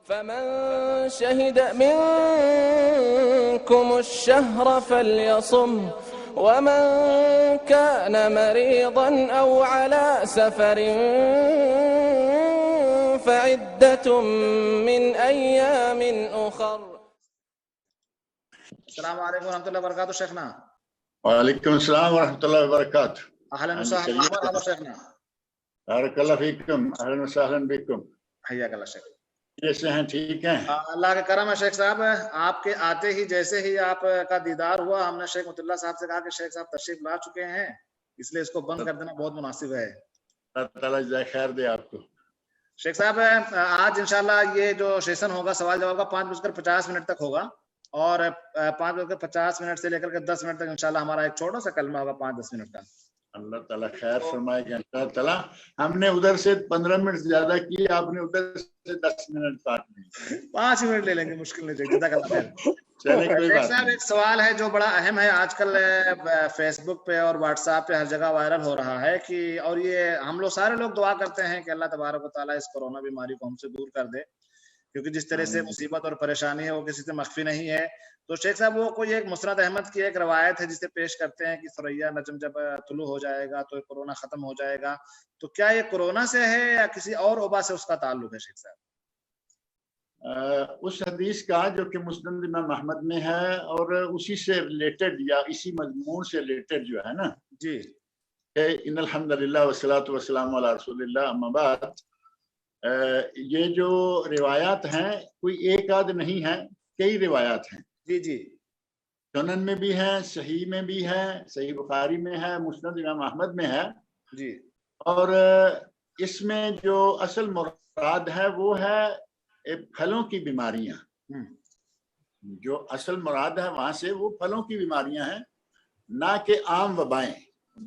فمن شهد منكم الشهر فليصم ومن كان مريضا أو على سفر فعدة من أيام أخر. السلام علیکم ورحمۃ اللہ وبرکاتہ شیخنا. وعلیکم السلام ورحمۃ اللہ وبرکاتہ. اهلا وسهلا مرحبا شیخنا. بارک اللہ فیکم. اهلا وسهلا بكم. حیاک اللہ شیخ. کیسے ہیں؟ ٹھیک ہیں؟ اللہ کا کرم ہے شیخ صاحب. آپ کے آتے ہی جیسے ہی آپ کا دیدار ہوا ہم نے شیخ مطیع اللہ صاحب سے کہا کہ شیخ صاحب تشریف لا چکے ہیں اس لیے اس کو بند کر دینا بہت مناسب ہے. اللہ تعالیٰ جزائے خیر دے آپ کو. شیخ صاحب آج انشاءاللہ یہ جو سیشن ہوگا سوال جواب کا 5:50 تک ہوگا اور 5:50 سے لے کر کے 10 منٹ تک انشاءاللہ ہمارا ایک چھوٹا سا کلمہ ہوگا 5-10 منٹ کا. اللہ تعالیٰ خیر فرمائے گا. اللہ تعالیٰ ہم نے ادھر سے 15 منٹ زیادہ کیے, آپ نے ادھر سے 10 منٹ کاٹ لی. 5 منٹ لے لیں گے, مشکل نہیں چاہیے. جزاک اللہ خیر. چلے کوئی شیخ بات صاحب نہیں. ایک سوال ہے جو بڑا اہم ہے, آج کل فیس بک پہ اور واٹس ایپ پہ ہر جگہ وائرل ہو رہا ہے کہ, اور یہ ہم لوگ سارے لوگ دعا کرتے ہیں کہ اللہ تبارک و تعالیٰ اس کورونا بیماری کو ہم سے دور کر دے, کیونکہ جس طرح سے مصیبت اور پریشانی ہے وہ کسی سے مخفی نہیں ہے. تو شیخ صاحب وہ کوئی ایک مسند احمد کی ایک روایت ہے جسے پیش کرتے ہیں کہ ثریا نجم جب طلوع ہو جائے گا تو کورونا ختم ہو جائے گا. تو کیا یہ کورونا سے ہے یا کسی اور وبا سے اس کا تعلق ہے شیخ صاحب؟ اس حدیث کا جو کہ مسند امام احمد میں ہے اور اسی سے ریلیٹڈ یا اسی مضمون سے ریلیٹڈ جو ہے نا جی, کہ ان الحمدللہ والصلاۃ والسلام علی رسول اللہ اما بعد, یہ جو روایات ہیں کوئی ایک آدھ نہیں ہے, کئی روایات ہیں. جی جی, سنن میں بھی ہے, صحیح میں بھی ہے, صحیح بخاری میں ہے, مسند امام احمد میں ہے. جی, اور اس میں جو اصل مراد ہے وہ ہے پھلوں کی بیماریاں. جو اصل مراد ہے وہاں سے وہ پھلوں کی بیماریاں ہیں, نہ کہ عام وبائیں.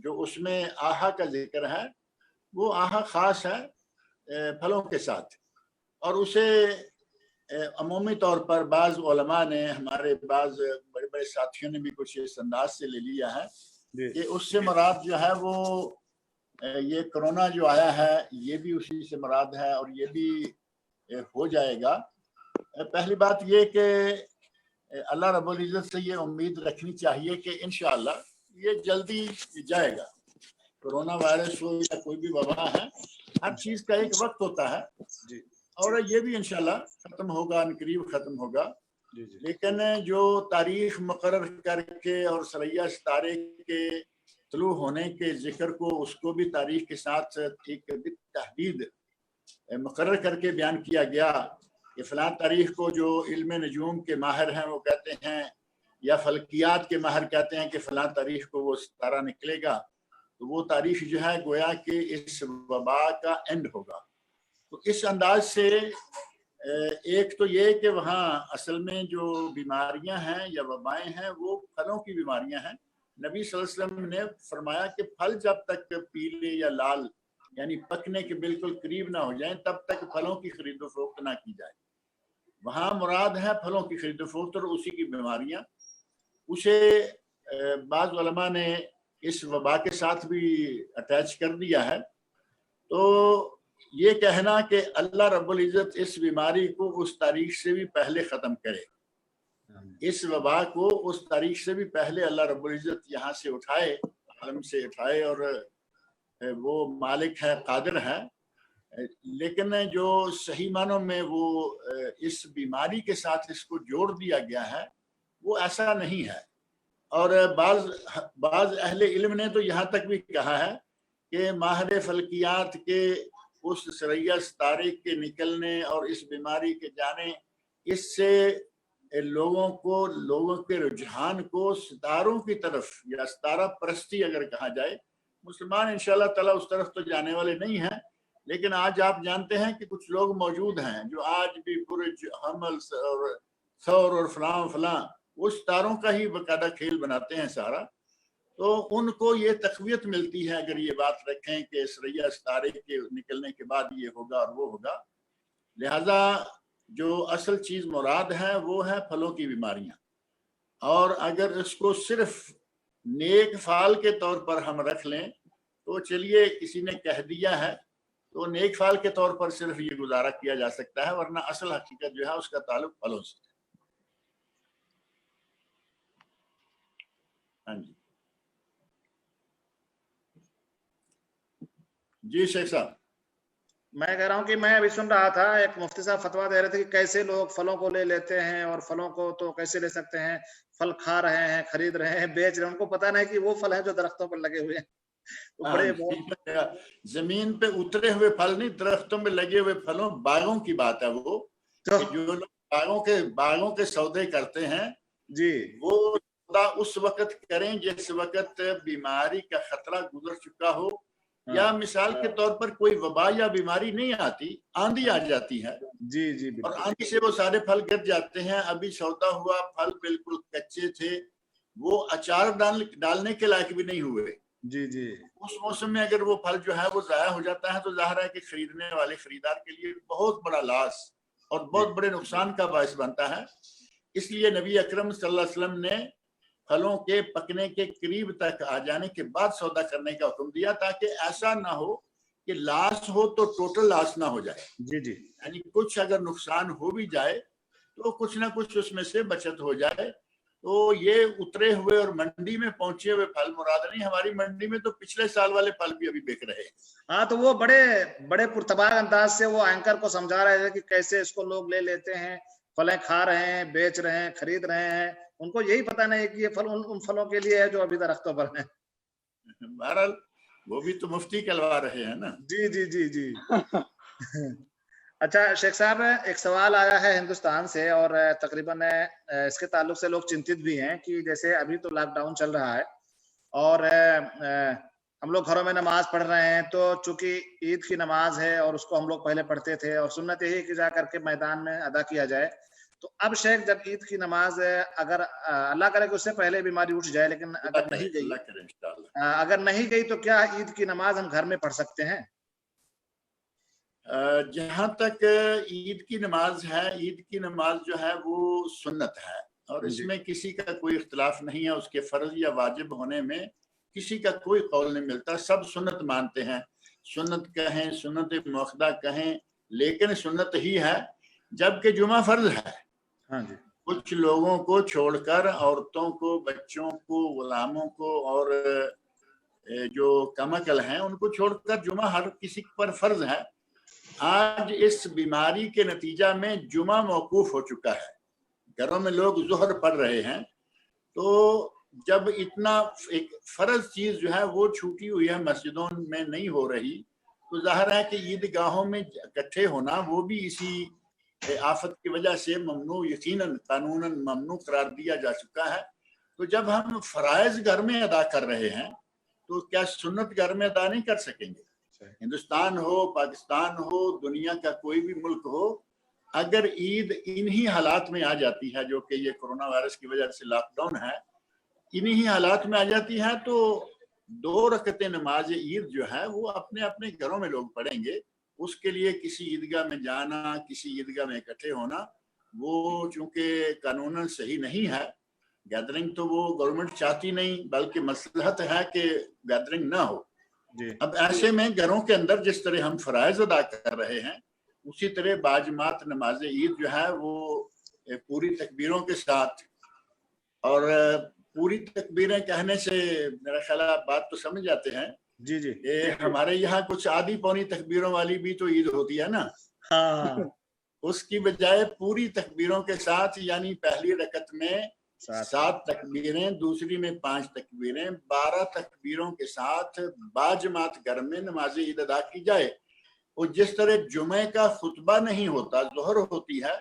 جو اس میں آہا کا ذکر ہے وہ آہا خاص ہے پھلوں کے ساتھ, اور اسے عمومی طور پر بعض علماء نے, ہمارے بعض بڑے بڑے ساتھیوں نے بھی کچھ اس انداز سے لے لیا ہے کہ اس سے مراد جو ہے وہ یہ کرونا جو آیا ہے یہ بھی اسی سے مراد ہے اور یہ بھی ہو جائے گا. پہلی بات یہ کہ اللہ رب العزت سے یہ امید رکھنی چاہیے کہ انشاءاللہ یہ جلدی جائے گا. کرونا وائرس ہو یا کوئی بھی وبا ہے, ہر چیز کا ایک وقت ہوتا ہے اور یہ بھی انشاءاللہ ختم ہوگا, عنقریب ختم ہوگا. لیکن جو تاریخ مقرر کر کے اور ثریا ستارے کے طلوع ہونے کے ذکر کو, اس کو بھی تاریخ کے ساتھ ایک تحدید مقرر کر کے بیان کیا گیا کہ فلاں تاریخ کو جو علم نجوم کے ماہر ہیں وہ کہتے ہیں, یا فلکیات کے ماہر کہتے ہیں کہ فلاں تاریخ کو وہ ستارہ نکلے گا, تو وہ تاریخ جو ہے گویا کہ اس وبا کا اینڈ ہوگا. تو اس انداز سے ایک تو یہ کہ وہاں اصل میں جو بیماریاں ہیں یا وبائیں ہیں وہ پھلوں کی بیماریاں ہیں. نبی صلی اللہ علیہ وسلم نے فرمایا کہ پھل جب تک پیلے یا لال یعنی پکنے کے بالکل قریب نہ ہو جائیں تب تک پھلوں کی خرید و فروخت نہ کی جائے. وہاں مراد ہے پھلوں کی خرید و فروخت اور اسی کی بیماریاں. اسے بعض علماء نے اس وبا کے ساتھ بھی اٹیچ کر دیا ہے. تو یہ کہنا کہ اللہ رب العزت اس بیماری کو اس تاریخ سے بھی پہلے ختم کرے, اس وبا کو اس تاریخ سے بھی پہلے اللہ رب العزت یہاں سے اٹھائے, عالم سے اٹھائے, اور وہ مالک ہے, قادر ہے. لیکن جو صحیح معنوں میں وہ اس بیماری کے ساتھ اس کو جوڑ دیا گیا ہے وہ ایسا نہیں ہے. اور بعض اہل علم نے تو یہاں تک بھی کہا ہے کہ ماہر فلکیات کے اس ثریا ستارے کے نکلنے اور اس بیماری کے جانے, اس سے لوگوں کے رجحان کو ستاروں کی طرف یا ستارہ پرستی اگر کہا جائے, مسلمان انشاءاللہ تعالیٰ اس طرف تو جانے والے نہیں ہیں. لیکن آج آپ جانتے ہیں کہ کچھ لوگ موجود ہیں جو آج بھی برج حمل اور ثور اور فلاں وہ ستاروں کا ہی باقاعدہ کھیل بناتے ہیں سارا. تو ان کو یہ تقویت ملتی ہے اگر یہ بات رکھیں کہ ثریا ستارے کے نکلنے کے بعد یہ ہوگا اور وہ ہوگا. لہذا جو اصل چیز مراد ہے وہ ہے پھلوں کی بیماریاں. اور اگر اس کو صرف نیک فعال کے طور پر ہم رکھ لیں تو چلیے کسی نے کہہ دیا ہے تو نیک فال کے طور پر صرف یہ گزارا کیا جا سکتا ہے، ورنہ اصل حقیقت جو ہے اس کا تعلق پھلوں سے۔ ہاں جی جی شیخ صاحب، میں کہہ رہا ہوں کہ میں ابھی سن رہا تھا ایک مفتی صاحب فتویٰ دے رہے تھے کہ کیسے لوگ پھلوں کو لے لیتے ہیں، اور پھلوں کو تو کیسے لے سکتے ہیں، پھل کھا رہے ہیں، خرید رہے ہیں، بیچ رہے ہیں، ان کو پتہ نہیں کہ وہ پھل ہیں جو درختوں پر لگے ہوئے ہیں۔ تو بڑے زمین پہ اترے ہوئے پھل نہیں، درختوں میں لگے ہوئے پھلوں، باغوں کی بات ہے وہ، کہ جو لوگ باغوں کے سودے کرتے ہیں جی وہ سودا اس وقت کریں جس وقت بیماری کا خطرہ گزر چکا ہو، یا مثال کے طور پر کوئی وبا یا بیماری نہیں آتی، آندھی آ جاتی ہے جی جی اور آندھی سے وہ سارے پھل گر جاتے ہیں، ابھی سودا ہوا پھل بالکل کچے تھے، وہ اچار ڈالنے کے لائق بھی نہیں ہوئے، جی جی اس موسم میں اگر وہ پھل جو ہے وہ ضائع ہو جاتا ہے تو ظاہر ہے کہ خریدنے والے خریدار کے لیے بہت بڑا لاس اور بہت بڑے نقصان کا باعث بنتا ہے۔ اس لیے نبی اکرم صلی اللہ علیہ وسلم نے پھلوں کے پکنے کے قریب تک آ جانے کے بعد سودا کرنے کا حکم دیا، تاکہ ایسا نہ ہو کہ لاس ہو تو ٹوٹل لاس نہ ہو جائے، جی جی یعنی کچھ اگر نقصان ہو بھی جائے تو کچھ نہ کچھ اس میں سے بچت ہو جائے۔ تو یہ اترے ہوئے اور منڈی میں پہنچے ہوئے پھل مراد نہیں، ہماری منڈی میں تو پچھلے سال والے پھل بھی ابھی بک رہے ہیں۔ ہاں تو وہ بڑے پرتباہ انداز سے وہ اینکر کو سمجھا رہے تھے کہ کیسے اس کو لوگ لے لیتے ہیں، پھلیں کھا رہے ہیں، بیچ رہے ہیں، خرید رہے ہیں، ان کو یہی پتہ نہیں کہ یہ پھل ان پھلوں کے لیے ہے جو ابھی درختوں پر ہیں۔ بہرحال وہ بھی تو مفتی کہلوا رہے ہیں نا۔ جی جی جی جی اچھا شیخ صاحب، ایک سوال آیا ہے ہندوستان سے، اور تقریباً اس کے تعلق سے لوگ چنتت بھی ہیں کہ جیسے ابھی تو لاک ڈاؤن چل رہا ہے اور ہم لوگ گھروں میں نماز پڑھ رہے ہیں، تو چونکہ عید کی نماز ہے اور اس کو ہم لوگ پہلے پڑھتے تھے اور سنت یہی کہ جا کر کے میدان میں ادا کیا جائے، تو اب شیخ جب عید کی نماز اگر اللہ کرے کہ اس سے پہلے بیماری اٹھ جائے، لیکن اگر نہیں گئی تو کیا عید کی نماز ہم گھر میں پڑھ سکتے ہیں؟ جہاں تک عید کی نماز ہے، عید کی نماز جو ہے وہ سنت ہے، اور اس میں کسی کا کوئی اختلاف نہیں ہے، اس کے فرض یا واجب ہونے میں کسی کا کوئی قول نہیں ملتا، سب سنت مانتے ہیں، سنت کہیں سنت مؤخدہ کہیں، لیکن سنت ہی ہے، جبکہ جمعہ فرض ہے۔ ہاں جی، کچھ لوگوں کو چھوڑ کر، عورتوں کو، بچوں کو، غلاموں کو اور جو کم عقل ہیں ان کو چھوڑ کر جمعہ ہر کسی پر فرض ہے۔ آج اس بیماری کے نتیجہ میں جمعہ موقوف ہو چکا ہے، گھروں میں لوگ ظہر پڑھ رہے ہیں، تو جب اتنا ایک فرض چیز جو ہے وہ چھوٹی ہوئی ہے، مسجدوں میں نہیں ہو رہی، تو ظاہر ہے کہ عیدگاہوں میں اکٹھے ہونا وہ بھی اسی آفت کی وجہ سے ممنوع، یقیناً قانوناً ممنوع قرار دیا جا چکا ہے۔ تو جب ہم فرائض گھر میں ادا کر رہے ہیں تو کیا سنت گھر میں ادا نہیں کر سکیں گے؟ ہندوستان ہو، پاکستان ہو، دنیا کا کوئی بھی ملک ہو، اگر عید انہی حالات میں آ جاتی ہے جو کہ یہ کرونا وائرس کی وجہ سے لاک ڈاؤن ہے، انہی حالات میں آ جاتی ہے، تو 2 رکعتیں نماز عید جو ہے وہ اپنے اپنے گھروں میں لوگ پڑھیں گے۔ اس کے لیے کسی عیدگاہ میں جانا، کسی عیدگاہ میں اکٹھے ہونا، وہ چونکہ قانوناً صحیح نہیں ہے، گیدرنگ تو وہ گورنمنٹ چاہتی نہیں، بلکہ مصلحت ہے کہ گیدرنگ نہ ہو۔ اب ایسے میں گھروں کے اندر جس طرح ہم فرائض ادا کر رہے ہیں، اسی طرح باجماعت نماز عید جو ہے وہ پوری تکبیروں کے ساتھ، اور پوری تکبیریں کہنے سے میرا خیال آپ بات تو سمجھ جاتے ہیں جی جی، ہمارے یہاں کچھ آدھی پونی تکبیروں والی بھی تو عید ہوتی ہے نا، اس کی بجائے پوری تکبیروں کے ساتھ، یعنی پہلی رکعت میں 7 تکبیریں، دوسری میں 5 تکبیریں، 12 تکبیروں کے ساتھ باجماعت گھر میں نماز عید ادا کی جائے۔ اور جس طرح جمعے کا خطبہ نہیں ہوتا، ظہر ہوتی ہے،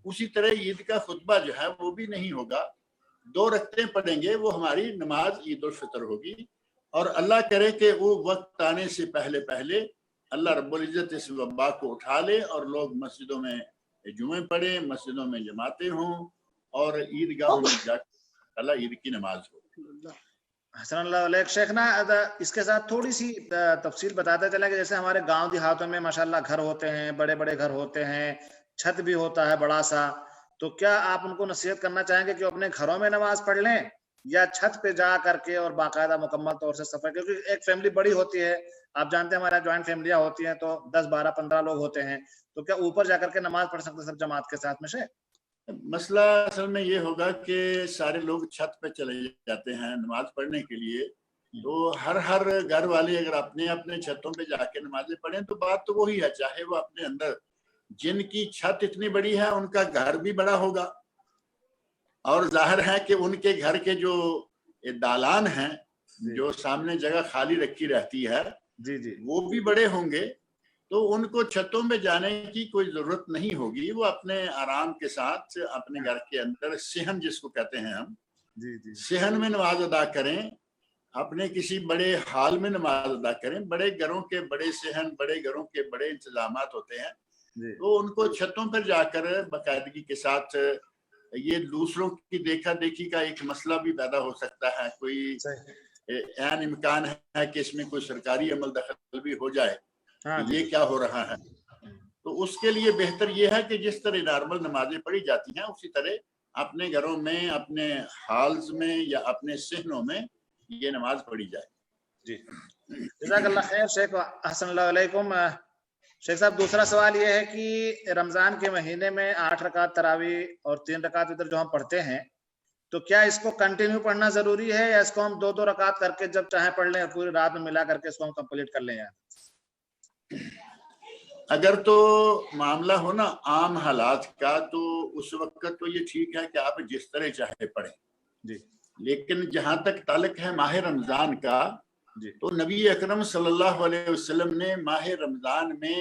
اسی طرح عید کا خطبہ جو ہے وہ بھی نہیں ہوگا، 2 رکعتیں پڑھیں گے، وہ ہماری نماز عید الفطر ہوگی۔ اور اللہ کرے کہ وہ وقت آنے سے پہلے پہلے اللہ رب العزت اس وبا کو اٹھا لے اور لوگ مسجدوں میں جمعے پڑھیں، مسجدوں میں جماعتیں ہوں، اور عیدگاہوں میں جا کر اللہ عید کی نماز ہو۔ حسن اللہ علیہ شیخنا، اس کے ساتھ تھوڑی سی تفصیل بتاتے چلیں کہ جیسے ہمارے گاؤں دیہاتوں میں ماشاءاللہ گھر ہوتے ہیں، بڑے بڑے گھر ہوتے ہیں، چھت بھی ہوتا ہے بڑا سا، تو کیا آپ ان کو نصیحت کرنا چاہیں گے کہ وہ اپنے گھروں میں نماز پڑھ لیں یا چھت پہ جا کر کے اور باقاعدہ مکمل طور سے صفائی، کیونکہ ایک فیملی بڑی ہوتی ہے، آپ جانتے ہیں ہمارے جوائنٹ فیملیاں ہوتی ہیں تو 10 12 15 لوگ ہوتے ہیں، تو کیا اوپر جا کر کے نماز پڑھ سکتے سب جماعت کے ساتھ میں سے؟ مسئلہ اصل میں یہ ہوگا کہ سارے لوگ چھت پہ چلے جاتے ہیں نماز پڑھنے کے لیے، تو ہر گھر والے اگر اپنے اپنے چھتوں پہ جا کے نمازیں پڑھیں تو بات تو وہی ہے، چاہے وہ اپنے اندر، جن کی چھت اتنی بڑی ہے ان کا گھر بھی بڑا ہوگا، اور ظاہر ہے کہ ان کے گھر کے جو دالان ہیں جو سامنے جگہ خالی رکھی رہتی ہے وہ بھی بڑے ہوں گے، تو ان کو چھتوں میں جانے کی کوئی ضرورت نہیں ہوگی، وہ اپنے آرام کے ساتھ اپنے گھر کے اندر صحن جس کو کہتے ہیں ہم صحن میں نماز ادا کریں، اپنے کسی بڑے ہال میں نماز ادا کریں، بڑے گھروں کے بڑے صحن، بڑے گھروں کے بڑے انتظامات ہوتے ہیں، تو ان کو چھتوں پر جا کر باقاعدگی کے ساتھ، یہ دوسروں کی دیکھا دیکھی کا ایک مسئلہ بھی پیدا ہو سکتا ہے، کوئی عین امکان ہے کہ اس میں کوئی سرکاری عمل دخل بھی ہو جائے، یہ کیا ہو رہا ہے، تو اس کے لیے بہتر یہ ہے کہ جس طرح نارمل نمازیں پڑھی جاتی ہیں اسی طرح اپنے گھروں میں، اپنے ہالز میں یا اپنے صحنوں میں یہ نماز پڑھی جائے۔ جی جزاک اللہ خیر شیخ، احسن اللہ علیکم۔ شیخ صاحب دوسرا سوال یہ ہے کہ رمضان کے مہینے میں 8 رکعت تراویح اور 3 رکعت وتر جو ہم پڑھتے ہیں، تو کیا اس کو کنٹینیو پڑھنا ضروری ہے یا اس کو ہم 2 رکعت کر کے جب چاہیں پڑھ لیں، پوری رات میں ملا کر کے اس کو ہم کمپلیٹ کر لیں؟ اگر تو معاملہ ہو نا عام حالات کا تو اس وقت تو یہ ٹھیک ہے کہ آپ جس طرح چاہے پڑھیں، لیکن جہاں تک تعلق ہے ماہ رمضان کا، تو نبی اکرم صلی اللہ علیہ وسلم نے ماہ رمضان میں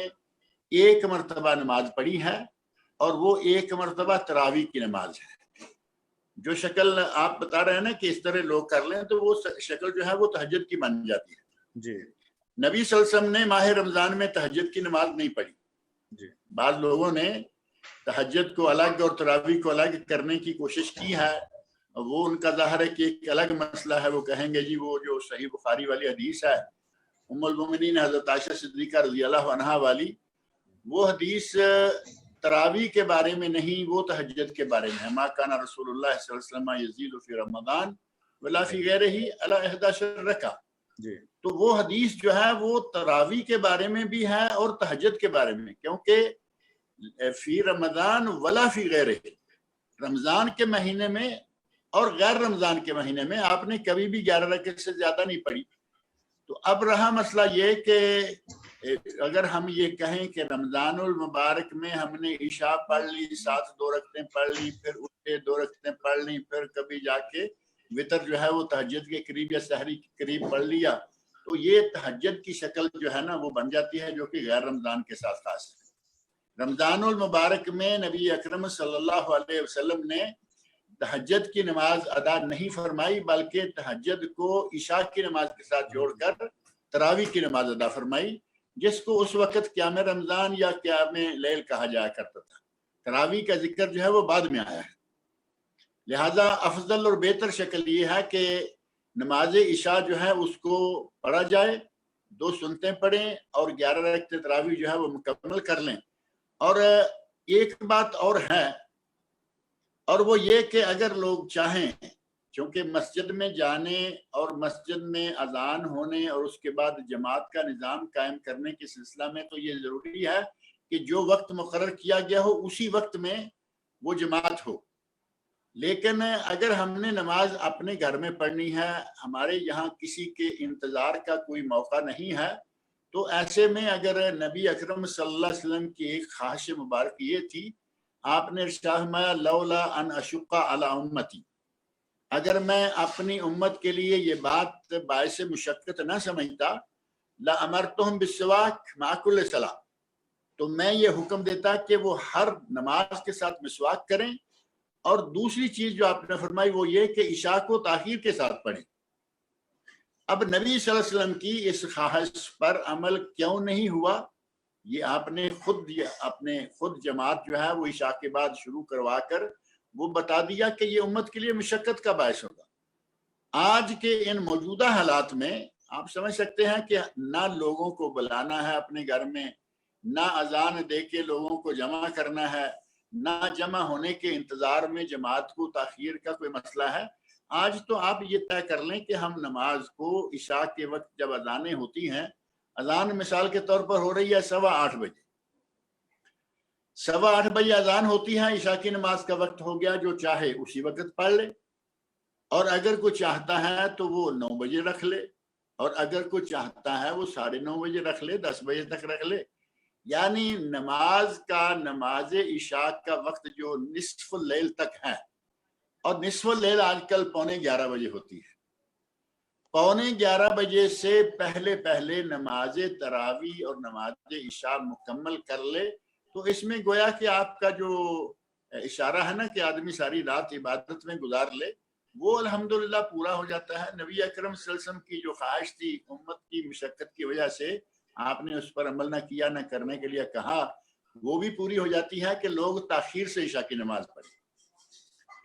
1 مرتبہ نماز پڑھی ہے، اور وہ 1 مرتبہ تراویح کی نماز ہے۔ جو شکل آپ بتا رہے ہیں نا کہ اس طرح لوگ کر لیں، تو وہ شکل جو ہے وہ تہجد کی بن جاتی ہے۔ نبی صلی اللہ علیہ وسلم نے ماہ رمضان میں تہجد کی نماز نہیں پڑھی۔ بعض لوگوں نے تہجد کو الگ اور تراویح کو الگ کرنے کی کوشش کی ہے، وہ ان کا ظاہر ہے کہ ایک الگ مسئلہ ہے، وہ کہیں گے جی وہ جو صحیح بخاری والی حدیث ہے ام المومنین حضرت عائشہ صدیقہ رضی اللہ عنہا والی، وہ حدیث تراویح کے بارے میں نہیں، وہ تہجد کے بارے میں ہے۔ ما کان رسول اللہ صلی اللہ علیہ وسلم یزید فی رمضان ولا فی غیرہ علی 11 رکعہ، تو وہ حدیث جو ہے وہ تراویح کے بارے میں بھی ہے اور تہجد کے بارے میں، کیونکہ فی رمضان ولا فی غیرہ، رمضان کے مہینے میں اور غیر رمضان کے مہینے میں آپ نے کبھی بھی 11 رکعت سے زیادہ نہیں پڑھی۔ تو اب رہا مسئلہ یہ کہ اگر ہم یہ کہیں کہ رمضان المبارک میں ہم نے عشاء پڑھ لی، 7 2 رکعتیں پڑھ لی، پھر اٹھ کے 2 رکعتیں پڑھ لی، پھر کبھی جا کے وتر جو ہے وہ تہجد کے قریب یا سحری کے قریب پڑھ لیا، تو یہ تہجد کی شکل جو ہے نا وہ بن جاتی ہے، جو کہ غیر رمضان کے ساتھ خاص ہے۔ رمضان المبارک میں نبی اکرم صلی اللہ علیہ وسلم نے تہجد کی نماز ادا نہیں فرمائی، بلکہ تہجد کو عشاء کی نماز کے ساتھ جوڑ کر تراویح کی نماز ادا فرمائی، جس کو اس وقت قیام رمضان یا قیام لیل کہا جایا کرتا تھا۔ تراویح کا ذکر جو ہے وہ بعد میں آیا ہے، لہذا افضل اور بہتر شکل یہ ہے کہ نماز عشاء جو ہے اس کو پڑھا جائے، 2 سنتیں پڑھیں اور 11 رکعتیں تراویح جو ہے وہ مکمل کر لیں۔ اور ایک بات اور ہے، اور وہ یہ کہ اگر لوگ چاہیں، چونکہ مسجد میں جانے اور مسجد میں اذان ہونے اور اس کے بعد جماعت کا نظام قائم کرنے کے سلسلہ میں تو یہ ضروری ہے کہ جو وقت مقرر کیا گیا ہو اسی وقت میں وہ جماعت ہو، لیکن اگر ہم نے نماز اپنے گھر میں پڑھنی ہے، ہمارے یہاں کسی کے انتظار کا کوئی موقع نہیں ہے، تو ایسے میں اگر نبی اکرم صلی اللہ علیہ وسلم کی ایک خواہش مبارک یہ تھی، آپ نے ارشاد فرمایا لولا ان اشق علی امتی، اگر میں اپنی امت کے لیے یہ بات باعث مشقت نہ سمجھتا، لامرتہم بالسواک مع کل صلاۃ، تو میں یہ حکم دیتا کہ وہ ہر نماز کے ساتھ مسواک کریں، اور دوسری چیز جو آپ نے فرمائی وہ یہ کہ عشاء کو تاخیر کے ساتھ پڑھیں۔ اب نبی صلی اللہ علیہ وسلم کی اس خواہش پر عمل کیوں نہیں ہوا، یہ آپ نے خود جماعت جو ہے وہ عشاء کے بعد شروع کروا کر وہ بتا دیا کہ یہ امت کے لیے مشقت کا باعث ہوگا۔ آج کے ان موجودہ حالات میں آپ سمجھ سکتے ہیں کہ نہ لوگوں کو بلانا ہے اپنے گھر میں، نہ اذان دے کے لوگوں کو جمع کرنا ہے، نہ جمع ہونے کے انتظار میں جماعت کو تاخیر کا کوئی مسئلہ ہے۔ آج تو آپ یہ طے کر لیں کہ ہم نماز کو عشاء کے وقت جب اذانیں ہوتی ہیں، اذان مثال کے طور پر ہو رہی ہے 8:15 بجے، 8:15 بجے اذان ہوتی ہے، عشاء کی نماز کا وقت ہو گیا، جو چاہے اسی وقت پڑھ لے، اور اگر کوئی چاہتا ہے تو وہ 9 بجے رکھ لے، اور اگر کوئی چاہتا ہے وہ 9:30 بجے رکھ لے، 10 بجے تک رکھ لے۔ یعنی نماز عشاء کا وقت جو نصف اللیل تک ہے، اور نصف اللیل آج کل 11:15 بجے ہوتی ہے، 11:15 بجے سے پہلے نماز تراویح اور نماز عشاء مکمل کر لے، تو اس میں گویا کہ آپ کا جو اشارہ ہے نا کہ آدمی ساری رات عبادت میں گزار لے، وہ الحمدللہ پورا ہو جاتا ہے۔ نبی اکرم صلی اللہ علیہ وسلم کی جو خواہش تھی، امت کی مشقت کی وجہ سے آپ نے اس پر عمل نہ کیا، نہ کرنے کے لیے کہا، وہ بھی پوری ہو جاتی ہے کہ لوگ تاخیر سے عشاء کی نماز پڑھیں۔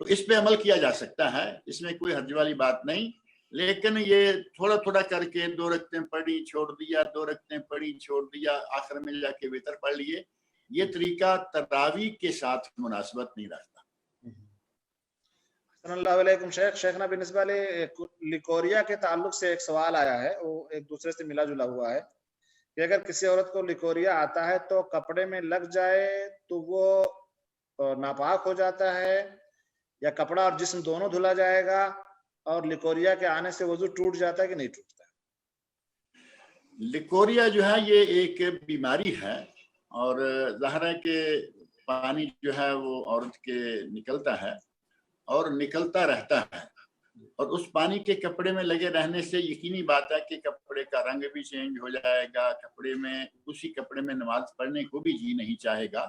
تو اس پہ عمل کیا جا سکتا ہے، اس میں کوئی حرج والی بات نہیں، لیکن یہ تھوڑا تھوڑا کر کے 2 رکعتیں پڑھی چھوڑ دیا، 2 رکعتیں پڑھی چھوڑ دیا، آخر میں جا کے وتر پڑھ لیے، یہ طریقہ تراویح کے ساتھ مناسبت نہیں رکھتا۔ اللہ علیکم شیخنا بنسبہ لیکوریا کے تعلق سے ایک سوال آیا ہے، وہ ایک دوسرے سے ملا جلا ہوا ہے کہ اگر کسی عورت کو لیکوریا آتا ہے تو کپڑے میں لگ جائے تو وہ ناپاک ہو جاتا ہے، یا کپڑا اور جسم دونوں دھلا جائے گا، اور لیکوریا کے آنے سے وضو ٹوٹ جاتا ہے کہ نہیں ٹوٹتا ہے؟ لیکوریا جو ہے یہ ایک بیماری ہے، اور ظاہر ہے کہ پانی جو ہے وہ عورت کے نکلتا ہے اور نکلتا رہتا ہے، اور اس پانی کے کپڑے میں لگے رہنے سے یقینی بات ہے کہ کپڑے کا رنگ بھی چینج ہو جائے گا، اسی کپڑے میں نماز پڑھنے کو بھی جی نہیں چاہے گا۔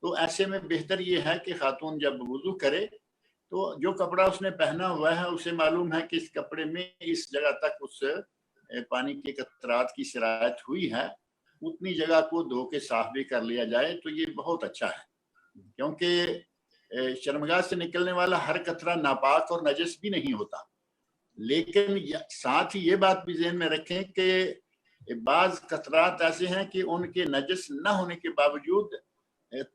تو ایسے میں بہتر یہ ہے کہ خاتون جب وضو کرے تو جو کپڑا اس نے پہنا ہوا ہے اسے معلوم ہے کہ اس کپڑے میں اس جگہ تک اس پانی کے قطرات کی سرایت ہوئی ہے، اتنی جگہ کو دھو کے صاف بھی کر لیا جائے تو یہ بہت اچھا ہے، کیونکہ شرمگاہ سے نکلنے والا ہر قطرہ ناپاک اور نجس بھی نہیں ہوتا۔ لیکن ساتھ ہی یہ بات بھی ذہن میں رکھیں کہ بعض قطرات ایسے ہیں کہ ان کے نجس نہ ہونے کے باوجود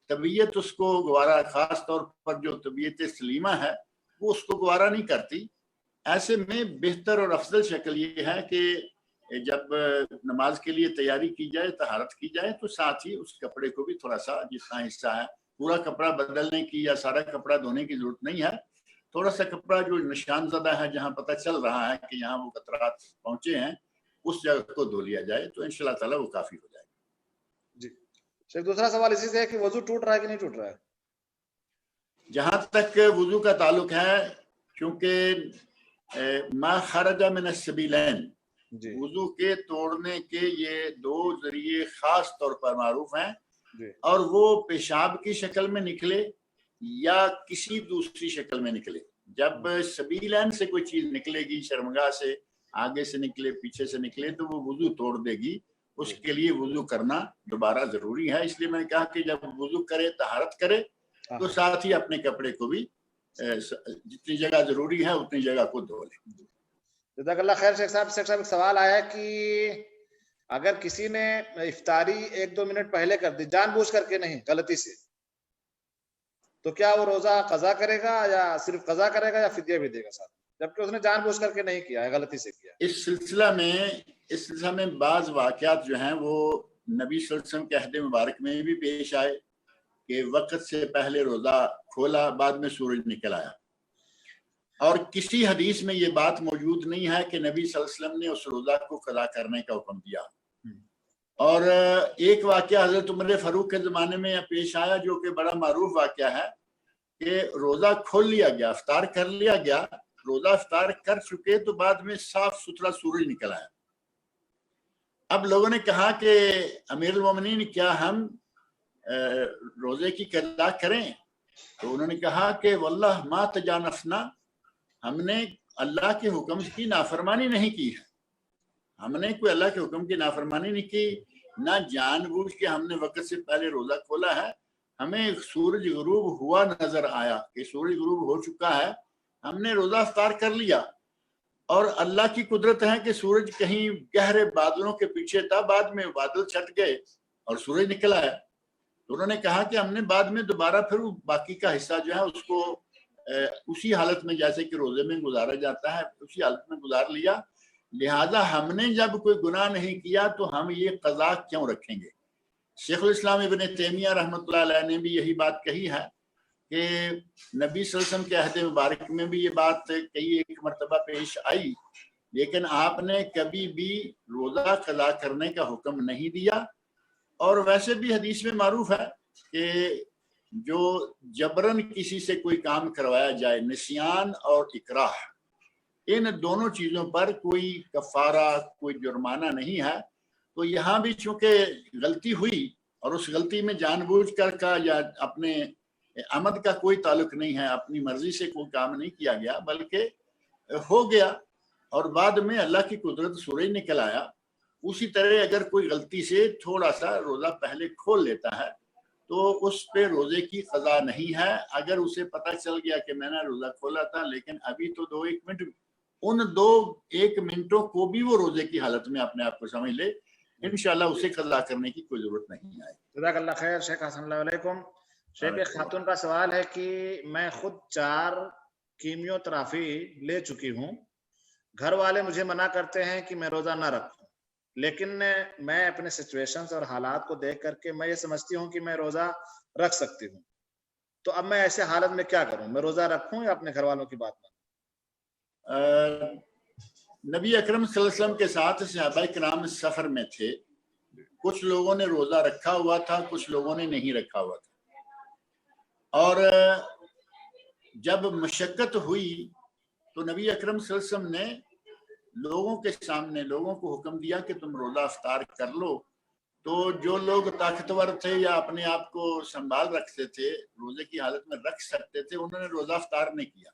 طبیعت اس کو گوارا، خاص طور پر جو طبیعت سلیمہ ہے وہ اس کو گوارا نہیں کرتی۔ ایسے میں بہتر اور افضل شکل یہ ہے کہ جب نماز کے لیے تیاری کی جائے، طہارت کی جائے، تو ساتھ ہی اس کپڑے کو بھی تھوڑا سا جتنا حصہ ہے، پورا کپڑا بدلنے کی یا سارا کپڑا دھونے کی ضرورت نہیں ہے، تھوڑا سا کپڑا جو نشان زدہ ہے، جہاں پتہ چل رہا ہے کہ یہاں وہ قطرات پہنچے ہیں، اس جگہ کو دھو لیا جائے تو انشاءاللہ تعالیٰ وہ کافی ہو جائے گا۔ جی شیخ، دوسرا سوال اسی سے ہے کہ وضو ٹوٹ رہا ہے کہ نہیں ٹوٹ رہا ہے؟ جہاں تک وضو کا تعلق ہے، چونکہ ما خرج من السبیلین، وضو کے توڑنے کے یہ 2 ذریعے خاص طور پر معروف ہیں، اور وہ پیشاب کی شکل میں نکلے یا کسی دوسری شکل میں نکلے۔ جب سبیلین سے کوئی چیز نکلے گی، شرمگاہ سے آگے سے نکلے، پیچھے سے نکلے، تو وہ وضو توڑ دے گی، اس کے لیے وضو کرنا دوبارہ ضروری ہے۔ اس لیے میں نے کہا کہ جب وضو کرے، طہارت کرے، تو ساتھ ہی اپنے کپڑے کو بھی جتنی جگہ ضروری ہے اتنی جگہ کو دھو لے۔ جزاک اللہ خیر شیخ صاحب ایک سوال آیا کہ اگر کسی نے افطاری 1-2 منٹ پہلے کر دی، جان بوجھ کر کے نہیں، غلطی سے، تو کیا وہ روزہ قضا کرے گا، یا صرف قضا کرے گا، یا فدیہ بھی دے گا ساتھ، جبکہ اس نے جان بوجھ کر کے نہیں کیا ہے، غلطی سے کیا؟ اس سلسلہ میں بعض واقعات جو ہیں وہ نبی صلی اللہ علیہ وسلم کے عہد مبارک میں بھی پیش آئے کہ وقت سے پہلے روزہ کھولا، بعد میں سورج نکل آیا، اور کسی حدیث میں یہ بات موجود نہیں ہے کہ نبی صلی اللہ علیہ وسلم نے اس روزہ کو قضا کرنے کا حکم دیا۔ اور ایک واقعہ حضرت عمر فاروق کے زمانے میں پیش آیا جو کہ بڑا معروف واقعہ ہے کہ روزہ کھول لیا گیا، افطار کر لیا گیا، روزہ افطار کر چکے تو بعد میں صاف ستھرا سورج نکل آیا۔ اب لوگوں نے کہا کہ امیر المومنین کیا ہم روزے کی قضا کریں؟ تو انہوں نے کہا کہ واللہ ما تجانفنا، ہم نے اللہ کے حکم کی نافرمانی نہیں کی ہے، ہم نے کوئی اللہ کے حکم کی نافرمانی نہیں کی، نہ جان بوجھ کے ہم نے وقت سے پہلے روزہ کھولا ہے۔ ہمیں سورج غروب ہوا نظر آیا کہ سورج غروب ہو چکا ہے، ہم نے روزہ افطار کر لیا، اور اللہ کی قدرت ہے کہ سورج کہیں گہرے بادلوں کے پیچھے تھا، بعد میں بادل چھٹ گئے اور سورج نکل آیا۔ تو انہوں نے کہا کہ ہم نے بعد میں دوبارہ پھر باقی کا حصہ جو ہے اس کو اسی حالت میں جیسے کہ روزے میں گزارا جاتا ہے اسی حالت میں گزار لیا. لہذا ہم نے جب کوئی گناہ نہیں کیا تو ہم یہ قضا کیوں رکھیں گے؟ شیخ الاسلام ابن تیمیہ رحمۃ اللہ علیہ نے بھی یہی بات کہی ہے کہ نبی صلی اللہ علیہ وسلم کے عہد مبارک میں بھی یہ بات کئی ایک مرتبہ پیش آئی، لیکن آپ نے کبھی بھی روزہ قضا کرنے کا حکم نہیں دیا. اور ویسے بھی حدیث میں معروف ہے کہ جو جبرن کسی سے کوئی کام کروایا جائے، نسیان اور اکراہ، ان دونوں چیزوں پر کوئی کفارہ کوئی جرمانہ نہیں ہے. تو یہاں بھی چونکہ غلطی ہوئی اور اس غلطی میں جان بوجھ کر کا یا اپنے عمد کا کوئی تعلق نہیں ہے، اپنی مرضی سے کوئی کام نہیں کیا گیا بلکہ ہو گیا اور بعد میں اللہ کی قدرت سورج نکل آیا. اسی طرح اگر کوئی غلطی سے تھوڑا سا روزہ پہلے کھول لیتا ہے تو اس پہ روزے کی قضا نہیں ہے. اگر اسے پتہ چل گیا کہ میں نے روزہ کھولا تھا لیکن ابھی تو 2-1 منٹ، ان 2-1 منٹوں کو بھی وہ روزے کی حالت میں اپنے آپ کو سمجھ لے، انشاءاللہ اسے قضا کرنے کی کوئی ضرورت نہیں آئے. جزاک اللہ خیر شیخ، السلام علیکم. شیخ ایک خاتون کا سوال ہے کہ میں خود 4 کیمیوتراپی لے چکی ہوں. گھر والے مجھے منع کرتے ہیں کہ میں روزہ نہ رکھوں، لیکن میں اپنے سچویشنز اور حالات کو دیکھ کر کے میں یہ سمجھتی ہوں کہ میں روزہ رکھ سکتی ہوں. تو اب میں ایسے حالت میں کیا کروں؟ میں روزہ رکھوں یا اپنے گھر والوں کی بات مانوں؟ نبی اکرم صلی اللہ علیہ وسلم کے ساتھ صحابہ کرام سفر میں تھے. کچھ لوگوں نے روزہ رکھا ہوا تھا، کچھ لوگوں نے نہیں رکھا ہوا تھا. اور جب مشقت ہوئی تو نبی اکرم صلی اللہ علیہ وسلم نے لوگوں کے سامنے لوگوں کو حکم دیا کہ تم روزہ افطار کر لو. تو جو لوگ طاقتور تھے یا اپنے آپ کو سنبھال رکھتے تھے، روزے کی حالت میں رکھ سکتے تھے، انہوں نے روزہ افطار نہیں کیا.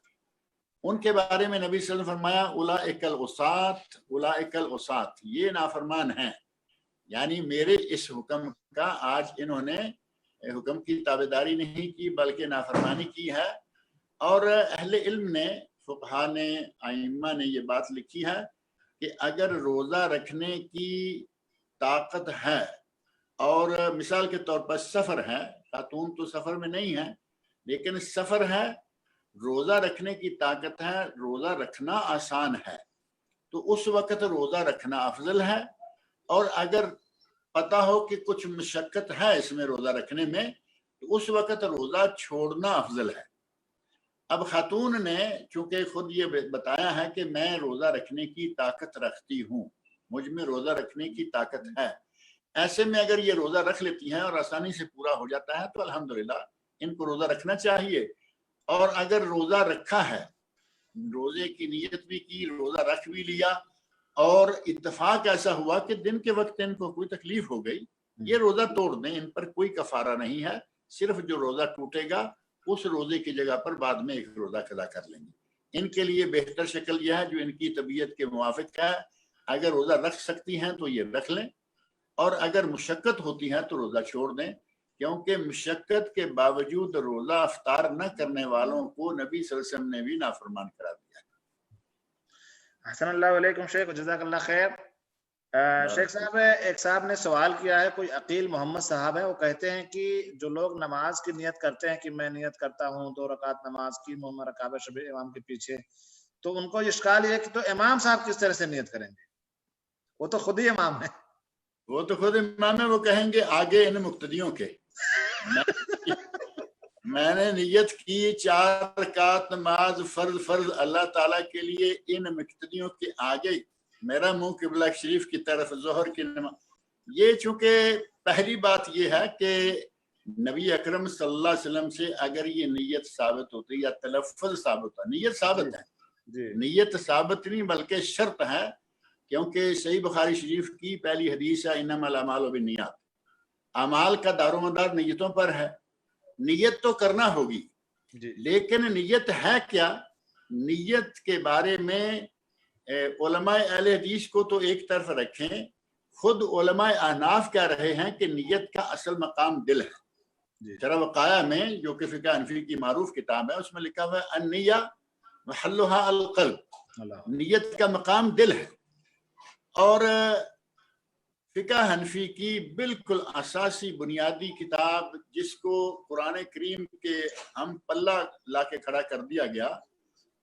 ان کے بارے میں نبی صلی اللہ علیہ وسلم فرمایا اولئک العصاۃ، اولئک العصاۃ، یہ نافرمان ہیں. یعنی میرے اس حکم کا آج انہوں نے حکم کی تابعداری نہیں کی بلکہ نافرمانی کی ہے. اور اہل علم نے، فقہا نے، ائمہ نے یہ بات لکھی ہے کہ اگر روزہ رکھنے کی طاقت ہے اور مثال کے طور پر سفر ہے، خاتون تو سفر میں نہیں ہے لیکن سفر ہے، روزہ رکھنے کی طاقت ہے، روزہ رکھنا آسان ہے، تو اس وقت روزہ رکھنا افضل ہے. اور اگر پتہ ہو کہ کچھ مشقت ہے اس میں روزہ رکھنے میں تو اس وقت روزہ چھوڑنا افضل ہے. اب خاتون نے چونکہ خود یہ بتایا ہے کہ میں روزہ رکھنے کی طاقت رکھتی ہوں، مجھ میں روزہ رکھنے کی طاقت ہے، ایسے میں اگر یہ روزہ رکھ لیتی ہیں اور آسانی سے پورا ہو جاتا ہے تو الحمدللہ ان کو روزہ رکھنا چاہیے. اور اگر روزہ رکھا ہے، روزے کی نیت بھی کی، روزہ رکھ بھی لیا اور اتفاق ایسا ہوا کہ دن کے وقت ان کو کوئی تکلیف ہو گئی، یہ روزہ توڑ دیں، ان پر کوئی کفارہ نہیں ہے. صرف جو روزہ ٹوٹے گا اس روزے کی جگہ پر بعد میں ایک روزہ قضا کر لیں گے. ان کے لیے بہتر شکل یہ ہے جو ان کی طبیعت کے موافق ہے. اگر روزہ رکھ سکتی ہیں تو یہ رکھ لیں، اور اگر مشقت ہوتی ہے تو روزہ چھوڑ دیں، کیونکہ مشقت کے باوجود روزہ افطار نہ کرنے والوں کو نبی صلی اللہ علیہ وسلم نے بھی نافرمان قرار دیا. احسن اللہ علیکم شیخ، جزاک اللہ خیر. شیخ صاحب، ایک صاحب نے سوال کیا ہے، کوئی عقیل محمد صاحب ہے، وہ کہتے ہیں کہ جو لوگ نماز کی نیت کرتے ہیں کہ میں نیت کرتا ہوں 2 رکعت نماز کی محمد رکعہ شب امام کے پیچھے، تو ان کو اشکال یہ ہے کہ تو امام صاحب کس طرح سے نیت کریں گے؟ وہ تو خود ہی امام ہے. وہ تو خود امام ہے، وہ کہیں گے آگے ان مقتدیوں کے میں نے نیت کی 4 رکعت نماز فرض اللہ تعالیٰ کے لیے، ان مقتدیوں کے آگے میرا منہ قبلہ شریف کی طرف ظہر کی نماز. یہ چونکہ پہلی بات یہ ہے کہ نبی اکرم صلی اللہ علیہ وسلم سے اگر یہ نیت ثابت ہوتی یا تلفظ ثابت ہوتا، نیت ثابت ہے، نیت ثابت نہیں بلکہ شرط ہے، کیونکہ صحیح بخاری شریف کی پہلی حدیث ہے انما الاعمال بالنیات، اعمال کا دار و مدار نیتوں پر ہے. نیت تو کرنا ہوگی لیکن نیت ہے کیا؟ نیت کے بارے میں علماء اہل حدیث کو تو ایک طرف رکھیں، خود علماء احناف کہہ رہے ہیں کہ نیت کا اصل مقام دل ہے. شرح وقایہ میں جو کہ فقہ حنفی کی معروف کتاب ہے اس میں لکھا ہوا ہے النیہ محلھا القلب، نیت کا مقام دل ہے. اور فقہ حنفی کی بالکل اساسی بنیادی کتاب جس کو قرآن کریم کے ہم پلے مسلح لا کے کھڑا کر دیا گیا،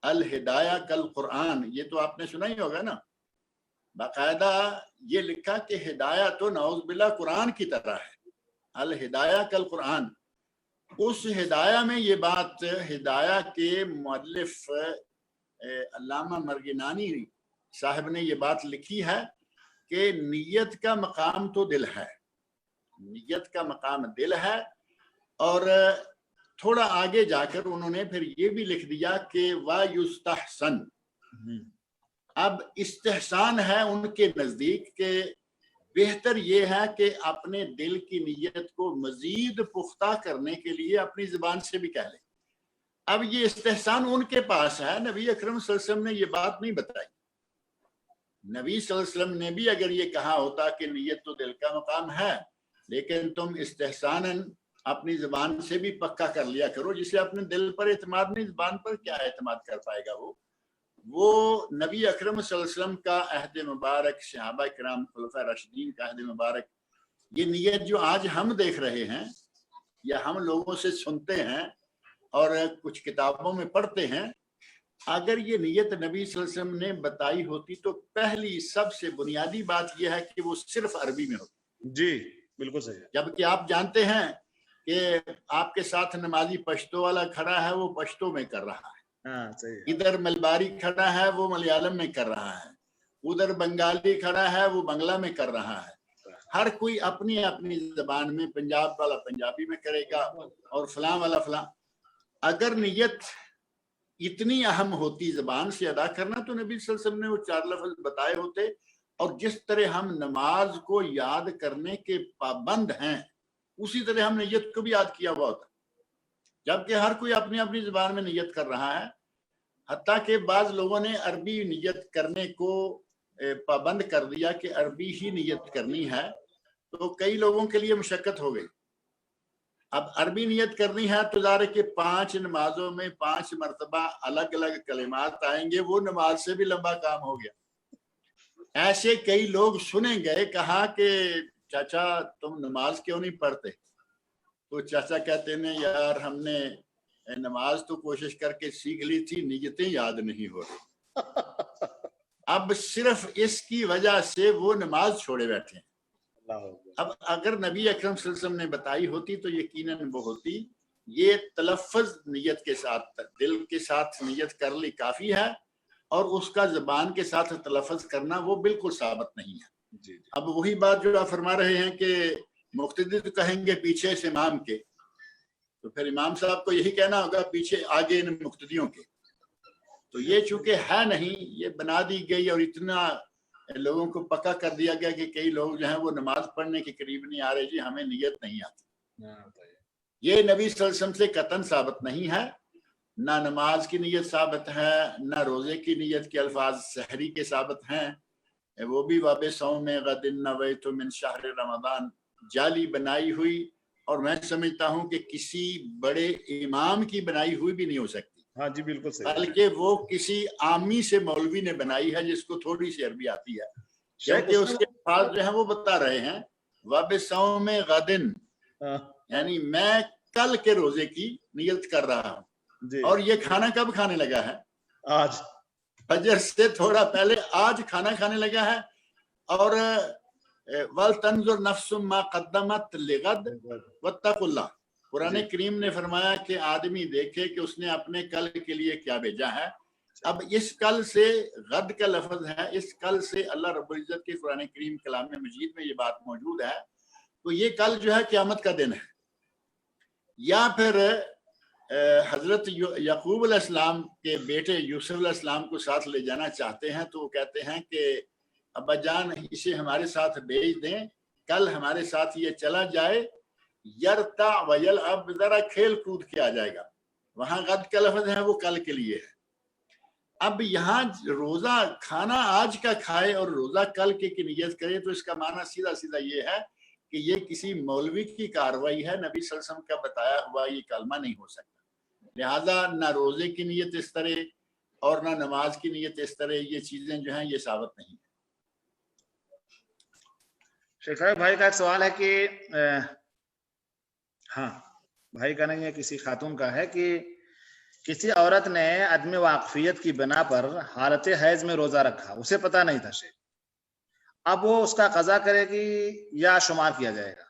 الہدایہ کل قرآن، یہ تو آپ نے سنا ہی ہوگا نا، باقاعدہ یہ لکھا کہ ہدایہ تو نعوذ باللہ قرآن کی طرح ہے، الہدایہ کل قرآن۔ اس ہدایہ میں یہ بات، ہدایہ کے مؤلف علامہ مرگنانی صاحب نے یہ بات لکھی ہے کہ نیت کا مقام تو دل ہے، نیت کا مقام دل ہے، اور تھوڑا آگے جا کر انہوں نے پھر یہ بھی لکھ دیا کہ وَيُسْتَحْسَن، اب استحسان ہے ان کے نزدیک کہ بہتر یہ ہے کہ اپنے دل کی نیت کو مزید پختہ کرنے کے لیے اپنی زبان سے بھی کہہ لیں۔ اب یہ استحسان ان کے پاس ہے، نبی اکرم صلی اللہ علیہ وسلم نے یہ بات نہیں بتائی۔ نبی صلی اللہ علیہ وسلم نے بھی اگر یہ کہا ہوتا کہ نیت تو دل کا مقام ہے، لیکن تم استحساناً اپنی زبان سے بھی پکا کر لیا کرو، جسے اپنے دل پر اعتماد نہیں، زبان پر کیا اعتماد کر پائے گا وہ نبی اکرم صلی اللہ علیہ وسلم کا عہد مبارک، صحابہ کرام خلفائے راشدین کا عہد مبارک، یہ نیت جو آج ہم دیکھ رہے ہیں یا ہم لوگوں سے سنتے ہیں اور کچھ کتابوں میں پڑھتے ہیں، اگر یہ نیت نبی صلی اللہ علیہ وسلم نے بتائی ہوتی تو پہلی سب سے بنیادی بات یہ ہے کہ وہ صرف عربی میں ہوتی۔ جی بالکل صحیح ہے۔ جبکہ آپ جانتے ہیں کہ آپ کے ساتھ نمازی پشتو والا کھڑا ہے، وہ پشتو میں کر رہا ہے، ادھر ملباری کھڑا ہے وہ ملیالم میں کر رہا ہے، ادھر بنگالی کھڑا ہے وہ بنگلہ میں کر رہا ہے، ہر کوئی اپنی اپنی زبان میں، پنجاب والا پنجابی میں کرے گا اور فلاں والا فلاں۔ اگر نیت اتنی اہم ہوتی زبان سے ادا کرنا تو نبی صلی اللہ علیہ وسلم نے وہ 4 لفظ بتائے ہوتے، اور جس طرح ہم نماز کو یاد کرنے کے پابند ہیں اسی طرح ہم نیت کو بھی یاد کیا ہوا ہوتا، جبکہ ہر کوئی اپنی اپنی زبان میں نیت کر رہا ہے۔ حتیٰ کہ بعض لوگوں نے عربی نیت کرنے کو پابند کر دیا کہ عربی ہی نیت کرنی ہے، تو کئی لوگوں کے لیے مشقت ہو گئی۔ اب عربی نیت کرنی ہے تو ظاہر ہے کہ 5 نمازوں میں 5 مرتبہ الگ الگ کلمات آئیں گے، وہ نماز سے بھی لمبا کام ہو گیا۔ ایسے کئی لوگ سنے گئے، کہا کہ چاچا تم نماز کیوں نہیں پڑھتے؟ تو چاچا کہتے ہیں یار ہم نے نماز تو کوشش کر کے سیکھ لی تھی، نیتیں یاد نہیں ہو رہی۔ اب صرف اس کی وجہ سے وہ نماز چھوڑے بیٹھے ہیں۔ اب اگر نبی اکرم صلی اللہ علیہ وسلم نے بتائی ہوتی تو یقیناً وہ ہوتی، یہ تلفظ نیت کے ساتھ، دل کے ساتھ نیت کر لی کافی ہے، اور اس کا زبان کے ساتھ تلفظ کرنا وہ بالکل ثابت نہیں ہے۔ اب وہی بات جو آپ فرما رہے ہیں کہ مقتدی تو کہیں گے پیچھے سے امام کے، تو پھر امام صاحب کو یہی کہنا ہوگا پیچھے آگے ان مقتدیوں کے۔ تو یہ چونکہ ہے نہیں، یہ بنا دی گئی اور اتنا لوگوں کو پکا کر دیا گیا کہ کئی لوگ جو ہیں وہ نماز پڑھنے کے قریب نہیں آ رہے، جی ہمیں نیت نہیں آتی۔ یہ نبی صلی اللہ علیہ وسلم سے قطعاً ثابت نہیں ہے، نہ نماز کی نیت ثابت ہے، نہ روزے کی نیت کے الفاظ سحری کے ثابت ہیں، وہ بھی وَبِصَوْمِ غَدٍ نَوَيْتُ مِنْ شَهْرِ رمضان جعلی بنائی ہوئی، اور میں سمجھتا ہوں کہ کسی بڑے امام کی بنائی ہوئی بھی نہیں ہو سکتی۔ ہاں جی بالکل صحیح، بلکہ وہ کسی عامی سے مولوی نے بنائی ہے جس کو تھوڑی سی عربی آتی ہے، جبکہ اس کے الفاظ جو ہیں وہ بتا رہے ہیں وَبِصَوْمِ غَدٍ، یعنی میں کل کے روزے کی نیت کر رہا ہوں۔ اور یہ کھانا کب کھانے لگا ہے؟ آج، فجر سے تھوڑا پہلے آج کھانا کھانے لگا ہے۔ اور وَلْتَنْظُرْ نَفْسٌ مَا قَدَّمَتْ لِغَدٍ وَاتَّقُوا اللَّهَ، قرآن کریم نے فرمایا کہ آدمی دیکھے کہ اس نے اپنے کل کے لیے کیا بھیجا ہے۔ اب اس کل سے، غد کا لفظ ہے، اس کل سے اللہ رب العزت کے قرآن کریم کلام مجید میں یہ بات موجود ہے، تو یہ کل جو ہے قیامت کا دن ہے۔ یا پھر حضرت یعقوب علیہ السلام کے بیٹے یوسف علیہ السلام کو ساتھ لے جانا چاہتے ہیں تو وہ کہتے ہیں کہ ابا جان اسے ہمارے ساتھ بھیج دیں، کل ہمارے ساتھ یہ چلا جائے، یرتع ویلعب، ذرا کھیل کود کے آ جائے گا۔ وہاں غد کا لفظ ہے، وہ کل کے لیے ہے۔ اب یہاں روزہ کھانا آج کا کھائے اور روزہ کل کی نیت کرے تو اس کا معنی سیدھا سیدھا یہ ہے کہ یہ کسی مولوی کی کاروائی ہے، نبی صلی اللہ علیہ وسلم کا بتایا ہوا یہ کلمہ نہیں ہو سکتا۔ لہذا نہ روزے کی نیت اس طرح اور نہ نماز کی نیت اس طرح، یہ چیزیں جو ہیں یہ ثابت نہیں ہیں۔ شیخ بھائی کا ایک سوال ہے کہ ہاں بھائی کا نہیں ہے، کسی خاتون کا ہے کہ کسی عورت نے عدم واقفیت کی بنا پر حالت حیض میں روزہ رکھا، اسے پتہ نہیں تھا شے، اب وہ اس کا قضا کرے گی یا شمار کیا جائے گا؟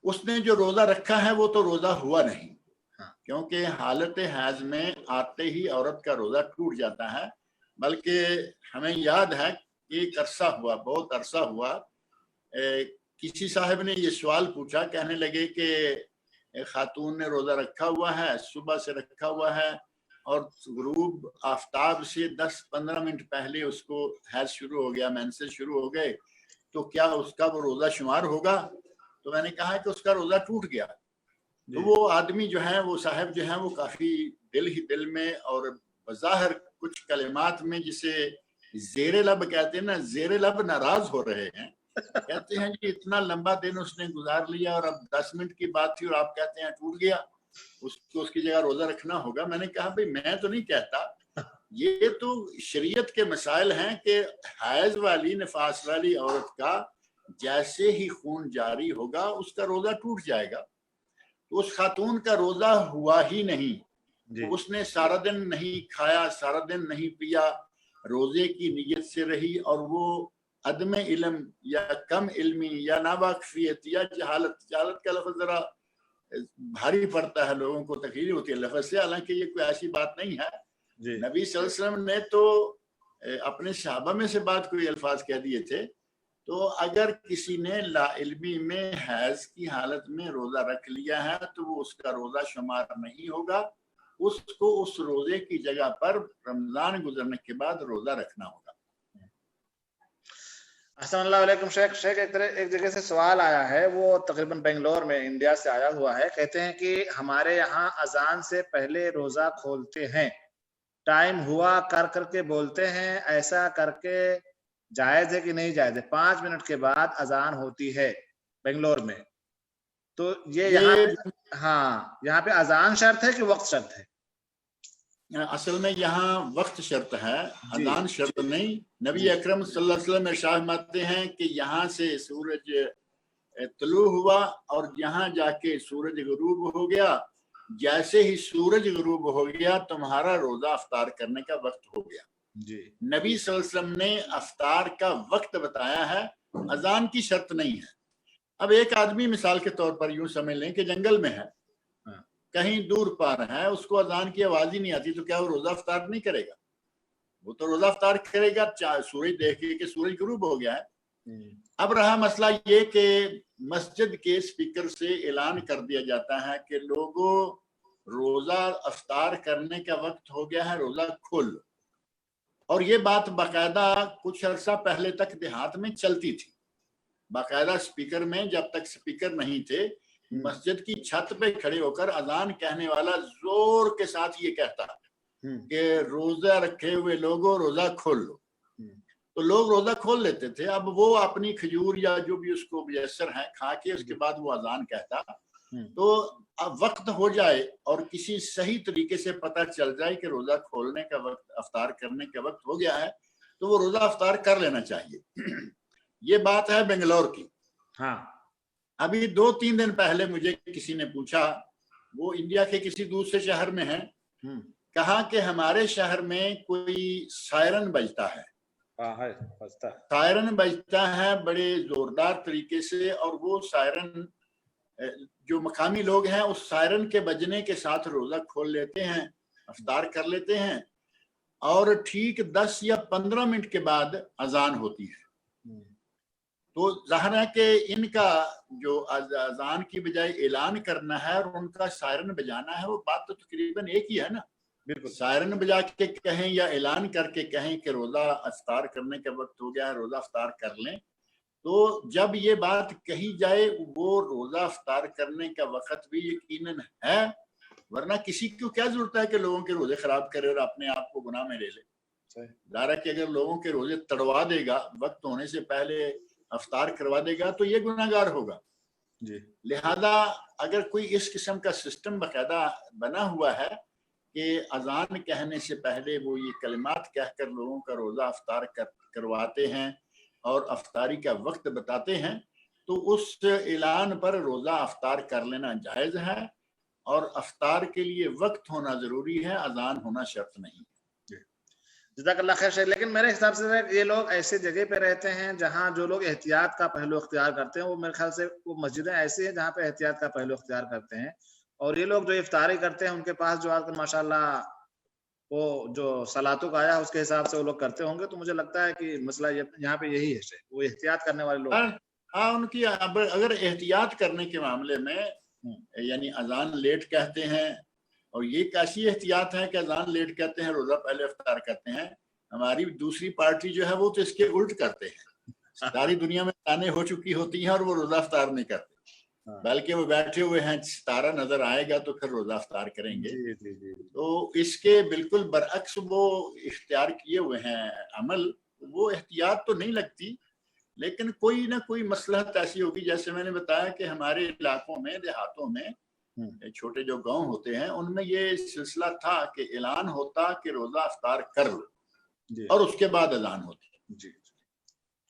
اس نے جو روزہ رکھا ہے وہ تو روزہ ہوا نہیں، کیونکہ حالت حیض میں آتے ہی عورت کا روزہ ٹوٹ جاتا ہے۔ بلکہ ہمیں یاد ہے کہ ایک عرصہ ہوا، بہت عرصہ ہوا، کسی صاحب نے یہ سوال پوچھا، کہنے لگے کہ خاتون نے روزہ رکھا ہوا ہے، صبح سے رکھا ہوا ہے، اور غروب آفتاب سے 10-15 منٹ پہلے اس کو حیض شروع ہو گیا، مینسز شروع ہو گئے، تو کیا اس کا وہ روزہ شمار ہوگا؟ تو میں نے کہا کہ اس کا روزہ ٹوٹ گیا۔ تو وہ آدمی جو ہے، وہ صاحب جو ہے، وہ کافی دل ہی دل میں اور بظاہر کچھ کلمات میں جسے زیر لب کہتے ہیں نا، زیر لب ناراض ہو رہے ہیں، کہتے ہیں کہ اتنا لمبا دن اس نے گزار لیا اور اب 10 منٹ کی بات تھی اور آپ کہتے ہیں ٹوٹ گیا، اس کو اس کی جگہ روزہ رکھنا ہوگا۔ میں نے کہا بھئی میں تو نہیں کہتا، یہ تو شریعت کے مسائل ہیں کہ حیض والی، نفاس والی عورت کا جیسے ہی خون جاری ہوگا اس کا روزہ ٹوٹ جائے گا۔ تو اس خاتون کا روزہ ہوا ہی نہیں، اس نے سارا دن نہیں کھایا، سارا دن نہیں پیا، روزے کی نیت سے رہی، اور وہ عدم علم یا کم علمی یا ناواقفیت یا جہالت کا لفظ ذرا بھاری پڑتا ہے، لوگوں کو تکلیف ہوتی ہے لفظ سے، حالانکہ یہ کوئی ایسی بات نہیں ہے۔ نبی صلی اللہ علیہ وسلم نے تو اپنے صحابہ میں سے بات کوئی الفاظ کہہ دیے تھے، تو اگر کسی نے لا علمی میں حیض کی حالت میں روزہ رکھ لیا ہے تو وہ اس کا روزہ شمار نہیں ہوگا، اس کو اس روزے کی جگہ پر رمضان گزرنے کے بعد روزہ رکھنا ہوگا۔ احسن اللہ علیکم شیخ، ایک جگہ سے سوال آیا ہے، وہ تقریباً بنگلور میں انڈیا سے آیا ہوا ہے، کہتے ہیں کہ ہمارے یہاں اذان سے پہلے روزہ کھولتے ہیں، ٹائم ہوا کر کے بولتے ہیں، ایسا کر کے جائز ہے کہ نہیں جائز ہے؟ 5 منٹ کے بعد اذان ہوتی ہے بنگلور میں، تو یہ یہاں پہ اذان شرط ہے کہ وقت شرط ہے؟ اصل میں یہاں وقت شرط ہے، اذان شرط نہیں۔ نبی اکرم صلی اللہ علیہ وسلم ارشاد فرماتے ہیں کہ یہاں سے سورج طلوع ہوا اور یہاں جا کے سورج غروب ہو گیا، جیسے ہی سورج غروب ہو گیا تمہارا روزہ افطار کرنے کا وقت ہو گیا۔ نبی صلی اللہ علیہ وسلم نے افطار کا وقت بتایا ہے، اذان کی شرط نہیں ہے۔ اب ایک آدمی مثال کے طور پر یوں سمجھ لیں کہ جنگل میں ہے، کہیں دور پار ہے، اس کو اذان کی آواز ہی نہیں آتی، تو کیا وہ روزہ افطار نہیں کرے گا؟ وہ تو روزہ افطار کرے گا سورج دیکھ کے کہ سورج غروب ہو گیا ہے۔ اب رہا مسئلہ یہ کہ مسجد کے سپیکر سے اعلان کر دیا جاتا ہے کہ لوگوں روزہ افطار کرنے کا وقت ہو گیا ہے، روزہ کھول لو، اور یہ بات باقاعدہ کچھ عرصہ پہلے تک دیہات میں چلتی تھی، باقاعدہ سپیکر میں، جب تک سپیکر نہیں تھے، مسجد کی چھت پہ کھڑے ہو کر اذان کہنے والا زور کے ساتھ یہ کہتا کہ روزہ رکھے ہوئے لوگوں روزہ کھول لو، تو لوگ روزہ کھول لیتے تھے۔ اب وہ اپنی کھجور یا جو بھی اس کو میسر ہے کھا کے اس کے بعد وہ اذان کہتا، تو اب وقت ہو جائے اور کسی صحیح طریقے سے پتہ چل جائے کہ روزہ کھولنے کا وقت، افطار کرنے کا وقت ہو گیا ہے، تو وہ روزہ افطار کر لینا چاہیے۔ یہ بات ہے بنگلور کی۔ ابھی 2-3 دن پہلے مجھے کسی نے پوچھا، وہ انڈیا کے کسی دوسرے شہر میں ہیں، کہا کہ ہمارے شہر میں کوئی سائرن بجتا ہے، سائرن بجتا ہے بڑے زوردار طریقے سے، اور وہ سائرن جو مقامی لوگ ہیں اس سائرن کے بجنے کے ساتھ روزہ کھول لیتے ہیں، افطار کر لیتے ہیں، اور ٹھیک 10 یا 15 منٹ کے بعد اذان ہوتی ہے۔ تو ظاہر ہے کہ ان کا جو اذان کی بجائے اعلان کرنا ہے اور ان کا سائرن بجانا ہے، وہ بات تو تقریباً ایک ہی ہے نا۔ بالکل، سائرن بجا کے کہیں یا اعلان کر کے کہیں کہ روزہ افطار کرنے کا وقت ہو گیا ہے، روزہ افطار کر لیں، تو جب یہ بات کہی جائے وہ روزہ افطار کرنے کا وقت بھی یقیناً ہے، ورنہ کسی کو کیا ضرورت ہے کہ لوگوں کے روزے خراب کرے اور اپنے آپ کو گناہ میں لے لے۔ ظاہر ہے کہ اگر لوگوں کے روزے تڑوا دے گا، وقت ہونے سے پہلے افطار کروا دے گا، تو یہ گناہ گار ہوگا۔ لہذا اگر کوئی اس قسم کا سسٹم باقاعدہ بنا ہوا ہے کہ اذان کہنے سے پہلے وہ یہ کلمات کہہ کر لوگوں کا روزہ افطار کرواتے ہیں اور افطاری کا وقت بتاتے ہیں، تو اس اعلان پر روزہ افطار کر لینا جائز ہے، اور افطار کے لیے وقت ہونا ضروری ہے، اذان ہونا شرط نہیں۔ جزاک اللہ خیر شیخ، لیکن میرے حساب سے یہ لوگ ایسی جگہ پہ رہتے ہیں جہاں جو لوگ احتیاط کا پہلو اختیار کرتے ہیں، وہ میرے خیال سے وہ مسجدیں ایسی ہیں جہاں پہ احتیاط کا پہلو اختیار کرتے ہیں، اور یہ لوگ جو افطاری کرتے ہیں ان کے پاس جو آج کل ماشاء اللہ وہ جو صلاتوں کا آیا اس کے حساب سے وہ لوگ کرتے ہوں گے، تو مجھے لگتا ہے کہ مسئلہ یہاں پہ یہی ہے شیخ، وہ احتیاط کرنے والے لوگ ہیں۔ ہاں ان کی اگر احتیاط کرنے کے معاملے میں یعنی اذان لیٹ کہتے ہیں، اور یہ کیسی احتیاط ہے کہ اذان لیٹ کہتے ہیں، روزہ پہلے افطار کرتے ہیں۔ ہماری دوسری پارٹی جو ہے وہ تو اس کے الٹ کرتے ہیں، ساری دنیا میں اذانیں ہو چکی ہوتی ہیں اور وہ روزہ افطار نہیں کرتے، بلکہ وہ بیٹھے ہوئے ہیں، ستارہ نظر آئے گا تو پھر روزہ افطار کریں گے۔ تو اس کے بالکل برعکس وہ اختیار کیے ہوئے ہیں عمل، وہ احتیاط تو نہیں لگتی، لیکن کوئی نہ کوئی مصلحت ایسی ہوگی۔ جیسے میں نے بتایا کہ ہمارے علاقوں میں، دیہاتوں میں چھوٹے جو گاؤں ہوتے ہیں ان میں یہ سلسلہ تھا کہ اعلان ہوتا کہ روزہ افطار کر لو اور اس کے بعد اذان ہوتی۔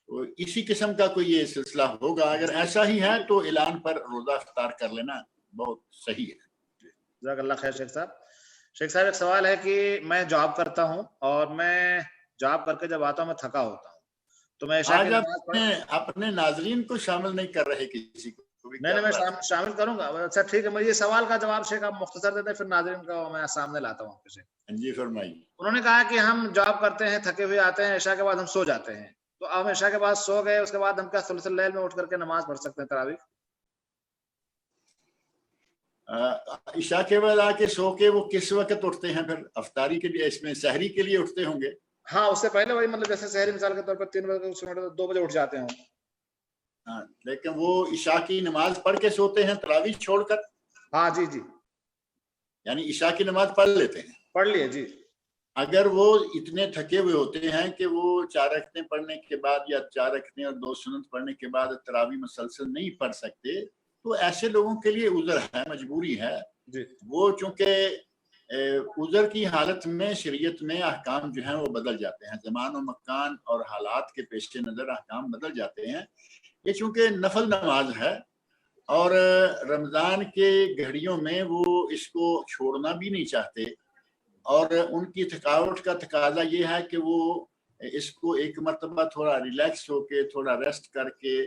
تو اسی قسم کا کوئی یہ سلسلہ ہوگا، اگر ایسا ہی ہے تو اعلان پر روزہ افطار کر لینا بہت صحیح ہے۔ جزاک اللہ خیر شیخ صاحب۔ شیخ صاحب ایک سوال ہے کہ میں جاب کرتا ہوں اور میں جاب کر کے جب آتا ہوں میں تھکا ہوتا ہوں، تو میں عشاء کی نماز اپنے ناظرین کو شامل نہیں کر رہے کسی کو؟ نہیں میں شامل کروں گا۔ اچھا ٹھیک ہے، مجھے یہ سوال کا جواب شیخ آپ مختصر دیتے ہیں، پھر ناظرین کا میں سامنے لاتا ہوں۔ جی فرمائیے۔ انہوں نے کہا کہ ہم جاب کرتے ہیں، تھکے ہوئے آتے ہیں، عشاء کے بعد ہم سو جاتے ہیں، تو ہم عشاء کے بعد سو گئے، اس کے بعد ہم کیا ثلث اللیل میں اٹھ کر کے نماز پڑھ سکتے ہیں تراویح؟ عشاء کے بعد آ کے سو کے وہ کس وقت اٹھتے ہیں پھر افطاری کے لیے؟ اس میں سحری کے لیے اٹھتے ہوں گے؟ ہاں اس سے پہلے وہی، مطلب جیسے سحری مثال کے طور پر 3 بجے 2 بجے اٹھ جاتے ہیں۔ ہاں لیکن وہ عشاء کی نماز پڑھ کے سوتے ہیں تراویح چھوڑ کر؟ ہاں جی یعنی عشاء کی نماز پڑھ لیتے ہیں؟ پڑھ لیے جی۔ اگر وہ اتنے تھکے ہوئے ہوتے ہیں کہ وہ 4 رکعتیں پڑھنے کے بعد یا 4 رکعتیں اور 2 سنت پڑھنے کے بعد تراویح مسلسل نہیں پڑھ سکتے، تو ایسے لوگوں کے لیے عذر ہے، مجبوری ہے جی۔ وہ چونکہ عذر کی حالت میں شریعت میں احکام جو ہیں وہ بدل جاتے ہیں، زمان و مکان اور حالات کے پیش نظر احکام بدل جاتے ہیں۔ یہ چونکہ نفل نماز ہے اور رمضان کے گھڑیوں میں وہ اس کو چھوڑنا بھی نہیں چاہتے، اور ان کی تھکاوٹ کا تقاضا یہ ہے کہ وہ اس کو ایک مرتبہ تھوڑا ریلیکس ہو کے، تھوڑا ریسٹ کر کے،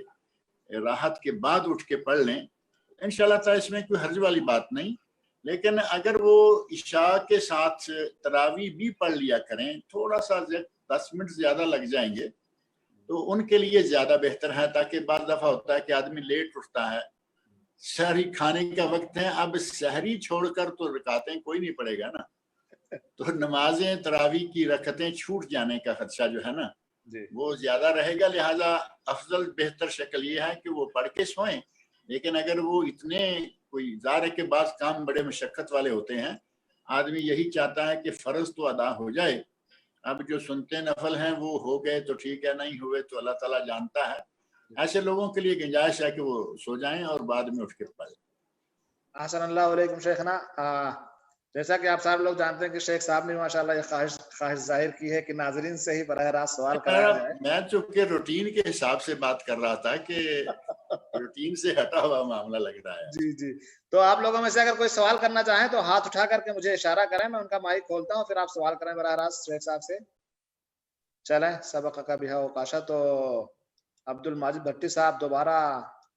راحت کے بعد اٹھ کے پڑھ لیں۔ انشاءاللہ تعالی اس میں کوئی حرج والی بات نہیں، لیکن اگر وہ عشاء کے ساتھ تراویح بھی پڑھ لیا کریں، تھوڑا سا 10 منٹ زیادہ لگ جائیں گے تو ان کے لیے زیادہ بہتر ہے، تاکہ بعض دفعہ ہوتا ہے کہ آدمی لیٹ اٹھتا ہے، سحری کھانے کا وقت ہے، اب سحری چھوڑ کر تو رکعتیں کوئی نہیں پڑے گا نا، تو نمازیں تراویح کی رکعتیں چھوٹ جانے کا خدشہ جو ہے نا وہ زیادہ رہے گا، لہٰذا افضل بہتر شکل یہ ہے کہ وہ پڑھ کے سوئیں۔ لیکن اگر وہ اتنے کوئی ظاہر ہے کہ بعض کام بڑے مشقت والے ہوتے ہیں، آدمی یہی چاہتا ہے کہ فرض تو ادا ہو جائے، اب جو سنتے نفل ہیں وہ ہو گئے تو ٹھیک ہے، نہیں ہوئے تو اللہ تعالیٰ جانتا ہے، ایسے لوگوں کے لیے گنجائش ہے کہ وہ سو جائیں اور بعد میں اٹھ کے پڑھیں۔ احسن اللہ علیکم شیخنا، جیسا کہ آپ سارے لوگ جانتے ہیں کہ شیخ صاحب نے ماشاءاللہ یہ خواہش ظاہر کی ہے کہ ناظرین سے ہی براہ راست سوال کرایا جائے۔ میں چونکہ روٹین کے حساب سے بات کر رہا تھا کہ روٹین سے ہٹا ہوا معاملہ لگ رہا ہے۔ جی تو آپ لوگوں میں سے اگر کوئی سوال کرنا چاہیں تو ہاتھ اٹھا کر کے مجھے اشارہ کریں، میں ان کا مائک کھولتا ہوں، پھر آپ سوال کریں براہ راست شیخ صاحب سے۔ چلیں سبق کا بھی ہے کاشا، تو عبد الماجد بھٹی صاحب دوبارہ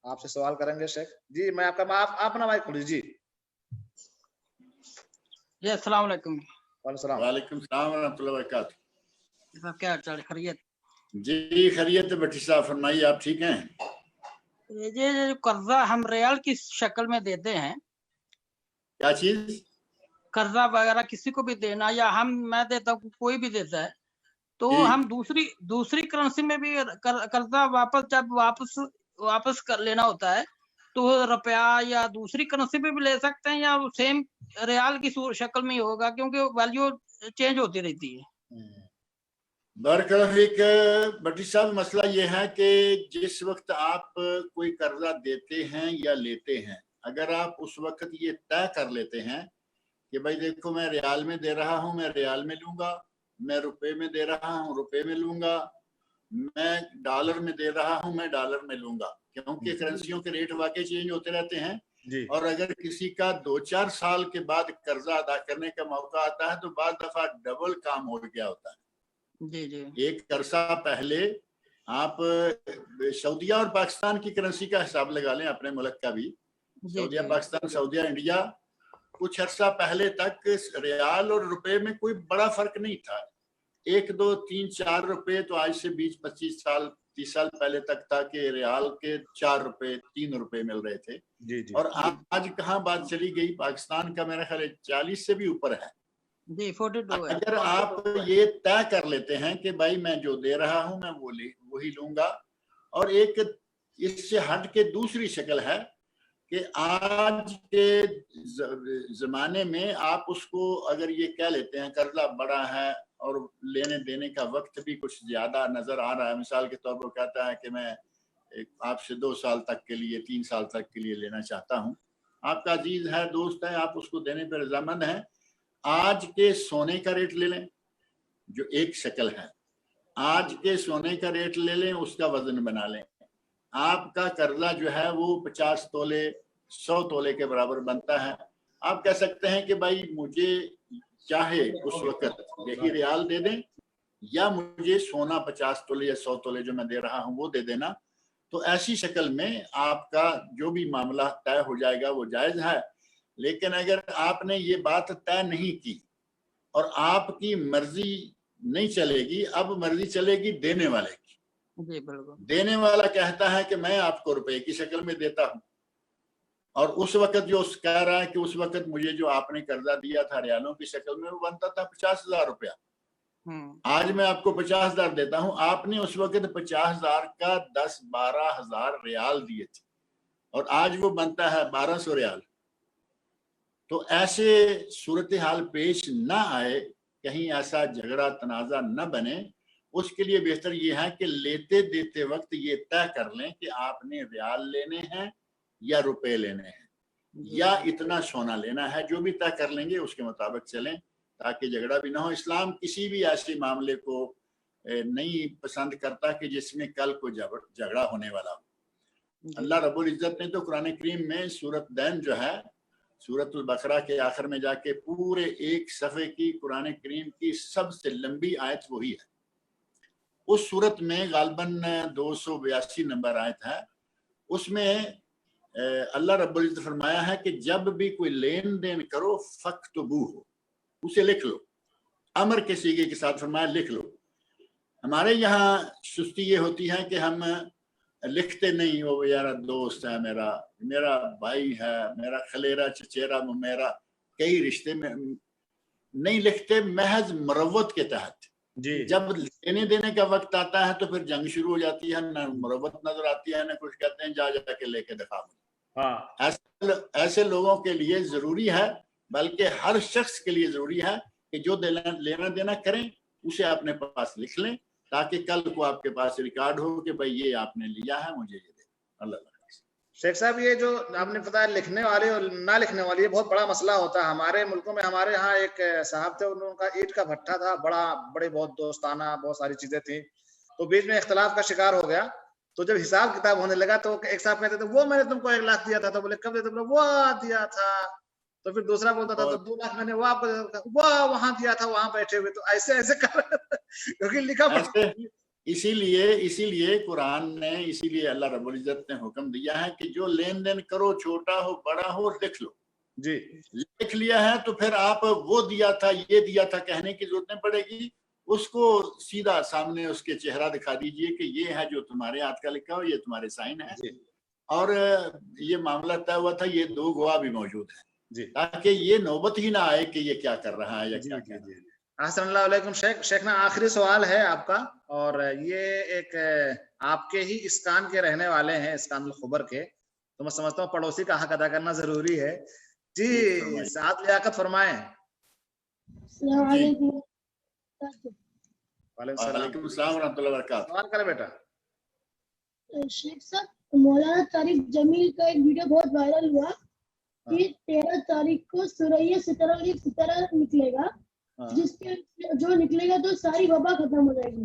آپ سے سوال کریں گے شیخ جی۔ میں آپ اپنا مائک کھولیے جی۔ جی السلام علیکم۔ وعلیکم السلام ورحمۃ اللہ وبرکاتہ۔ کیا حال چال، خیریت؟ جی خیریت ہے بھٹی صاحب، فرمائیے آپ ٹھیک ہیں؟ یہ جو قرضہ ہم ریال کی شکل میں دیتے ہیں، کیا چیز؟ قرضہ وغیرہ کسی کو بھی دینا، یا میں دیتا ہوں کوئی بھی دیتا ہے، تو ہم دوسری کرنسی میں بھی قرضہ جب واپس کر لینا ہوتا ہے تو روپیہ یا دوسری کرنسی میں بھی لے سکتے ہیں، یا سیم ریال کی شکل میں ہی ہوگا کیونکہ ویلیو چینج ہوتی رہتی ہے؟ بارک اللہ فیک بھٹی صاحب، مسئلہ یہ ہے کہ جس وقت آپ کوئی قرضہ دیتے ہیں یا لیتے ہیں، اگر آپ اس وقت یہ طے کر لیتے ہیں کہ بھائی دیکھو میں ریال میں دے رہا ہوں، میں ریال میں لوں گا، میں روپے میں دے رہا ہوں، روپے میں لوں گا، میں ڈالر میں دے رہا ہوں، میں ڈالر میں لوں گا، کیونکہ کرنسیوں کے ریٹ واقعی چینج ہوتے رہتے ہیں، جی اور اگر کسی کا 2-4 سال کے بعد قرضہ ادا کرنے کا موقع آتا ہے تو بعض دفعہ ڈبل کام ہو گیا ہوتا ہے. جی جی ایک عرصہ پہلے آپ سعودیہ اور پاکستان کی کرنسی کا حساب لگا لیں، اپنے ملک کا بھی، جی سعودیہ جی پاکستان، سعودیہ انڈیا، کچھ عرصہ پہلے تک ریال اور روپے میں کوئی بڑا فرق نہیں تھا. 1 2 3 4 روپے تو آج سے 20-25 سال 30 سال پہلے تک تھا کہ ریال کے 4 روپے 3 روپے مل رہے تھے. جی جی اور آج کہاں بات چلی گئی، پاکستان کا میرا خیال ہے 40 سے بھی اوپر ہے. جی 42 ہے. اگر آپ یہ طے کر لیتے ہیں کہ بھائی میں جو دے رہا ہوں میں وہی لوں گا. اور ایک اس سے ہٹ کے دوسری شکل ہے کہ آج کے زمانے میں آپ اس کو اگر یہ کہہ لیتے ہیں قرضہ بڑا ہے اور لینے دینے کا وقت بھی کچھ زیادہ نظر آ رہا ہے، مثال کے طور پر کہتا ہے کہ میں آپ سے 2 سال تک کے لیے 3 سال تک کے لیے لینا چاہتا ہوں، آپ کا عزیز ہے، دوست ہے، آپ اس کو دینے پر رضامند ہیں. آج کے سونے کا ریٹ لے لیں جو ایک شکل ہے، آج کے سونے کا ریٹ لے لیں، اس کا وزن بنا لیں، آپ کا قرضہ جو ہے وہ 50 تولے 100 تولے کے برابر بنتا ہے. آپ کہہ سکتے ہیں کہ بھائی مجھے چاہے اس وقت یہی ریال دے دیں یا مجھے سونا 50 تولے یا 100 تولے جو میں دے رہا ہوں وہ دے دینا. تو ایسی شکل میں آپ کا جو بھی معاملہ طے ہو جائے گا وہ جائز ہے. لیکن اگر آپ نے یہ بات طے نہیں کی اور آپ کی مرضی نہیں چلے گی، اب مرضی چلے گی دینے والے کی. جی بالکل. دینے والا کہتا ہے کہ میں آپ کو روپے کی شکل میں دیتا ہوں، اور اس وقت جو کہہ رہا ہے کہ اس وقت مجھے جو آپ نے قرضہ دیا تھا ریالوں کی شکل میں وہ بنتا تھا 50,000 روپیہ. آج میں آپ کو 50,000 دیتا ہوں، آپ نے اس وقت 50,000 کا 10-12 ہزار ریال دیے تھے اور آج وہ بنتا ہے 1200 ریال. تو ایسے صورتحال پیش نہ آئے، کہیں ایسا جھگڑا تنازع نہ بنے، اس کے لیے بہتر یہ ہے کہ لیتے دیتے وقت یہ طے کر لیں کہ آپ نے ریال لینے ہیں یا روپے لینے ہیں یا اتنا سونا لینا ہے. جو بھی طے کر لیں گے اس کے مطابق چلیں تاکہ جھگڑا بھی نہ ہو. اسلام کسی بھی ایسے معاملے کو نہیں پسند کرتا کہ جس میں کل کو جھگڑا ہونے والا ہو. اللہ رب العزت نے تو قرآن کریم میں سورۃ دین جو ہے، سورۃ البقرہ کے آخر میں جا کے پورے 1 صفحے کی قرآن کریم کی سب سے لمبی آیت وہی ہے. اس سورت میں غالباً 282 نمبر آیت ہے. اس میں اللہ رب العزت فرمایا ہے کہ جب بھی کوئی لین دین کرو فَاكْتُبُوهُ، اسے لکھ لو. امر کے صیغے کے ساتھ فرمایا لکھ لو. ہمارے یہاں سستی یہ ہوتی ہے کہ ہم لکھتے نہیں. وہ یار دوست ہے، میرا بھائی ہے، میرا خلیرا چچیرا میرا، کئی رشتے میں نہیں لکھتے محض مروت کے تحت. جب لینے دینے کا وقت آتا ہے تو پھر جنگ شروع ہو جاتی ہے، نہ مروت نظر آتی ہے نہ کچھ. کہتے ہیں جا کے لے کے دکھا. ایسے لوگوں کے لیے ضروری ہے، بلکہ ہر شخص کے لیے ضروری ہے کہ جو لینا دینا کریں اسے اپنے پاس لکھ لیں تاکہ کل کو آپ کے پاس ریکارڈ ہو کہ بھائی یہ آپ نے لیا ہے، مجھے یہ دے. اللہ شیخ صاحب، یہ جو آپ نے بتایا لکھنے والے اور نہ لکھنے والے، یہ بہت بڑا مسئلہ ہوتا ہے ہمارے ملکوں میں. ہمارے ہاں ایک صاحب تھے، انہوں کا اینٹ کا بھٹا تھا، بڑے بہت دوستانہ بہت ساری چیزیں تھیں. تو بیچ میں اختلاف کا شکار ہو گیا. تو جب حساب کتاب ہونے لگا تو ایک صاحب کہتے تھے وہ میں نے تم کو 1 لاکھ دیا تھا. تو بولے کب دیا تھا؟ وہ دیا تھا. تو پھر دوسرا بولتا تھا تو 2 لاکھ میں نے وہ آپ کو وہ وہاں دیا تھا، وہاں بیٹھے ہوئے. تو ایسے کر کیونکہ لکھا اسی لیے قرآن نے، اسی لیے اللہ رب العزت نے حکم دیا ہے کہ جو لین دین کرو چھوٹا ہو بڑا ہو لکھ لو. جی لکھ لیا ہے تو پھر آپ وہ دیا تھا یہ دیا تھا کہنے کی ضرورت نہیں پڑے گی. اس کو سیدھا سامنے اس کے چہرہ دکھا دیجئے کہ یہ ہے جو تمہارے ہاتھ کا لکھا ہو، یہ تمہارے سائن ہے. اور یہ معاملہ طے ہوا تھا، یہ 2 گواہ بھی موجود ہیں تاکہ یہ نوبت ہی نہ آئے کہ یہ کیا کر رہا ہے یا کیا کہہ رہا ہے. احسن اللہ علیکم شیخنا. آخری سوال ہے آپ کا، اور یہ ایک آپ کے ہی اسکان کے رہنے والے ہیں، اسکان الخبر کے. تو میں سمجھتا ہوں پڑوسی کا حق ادا کرنا ضروری ہے. جی سعاد لیاقت فرمائیں. السلام علیکم. وعلیکم السلام ورحمۃ اللہ وبرکاتہ. سوال کرے بیٹا. شیخ صاحب، مولانا طارق جمیل کا ایک ویڈیو بہت وائرل ہوا کہ 13 تاریخ کو سورہ ستارہ نکلے گا، جس کے جو نکلے گا تو ساری وبا ختم ہو جائے گی.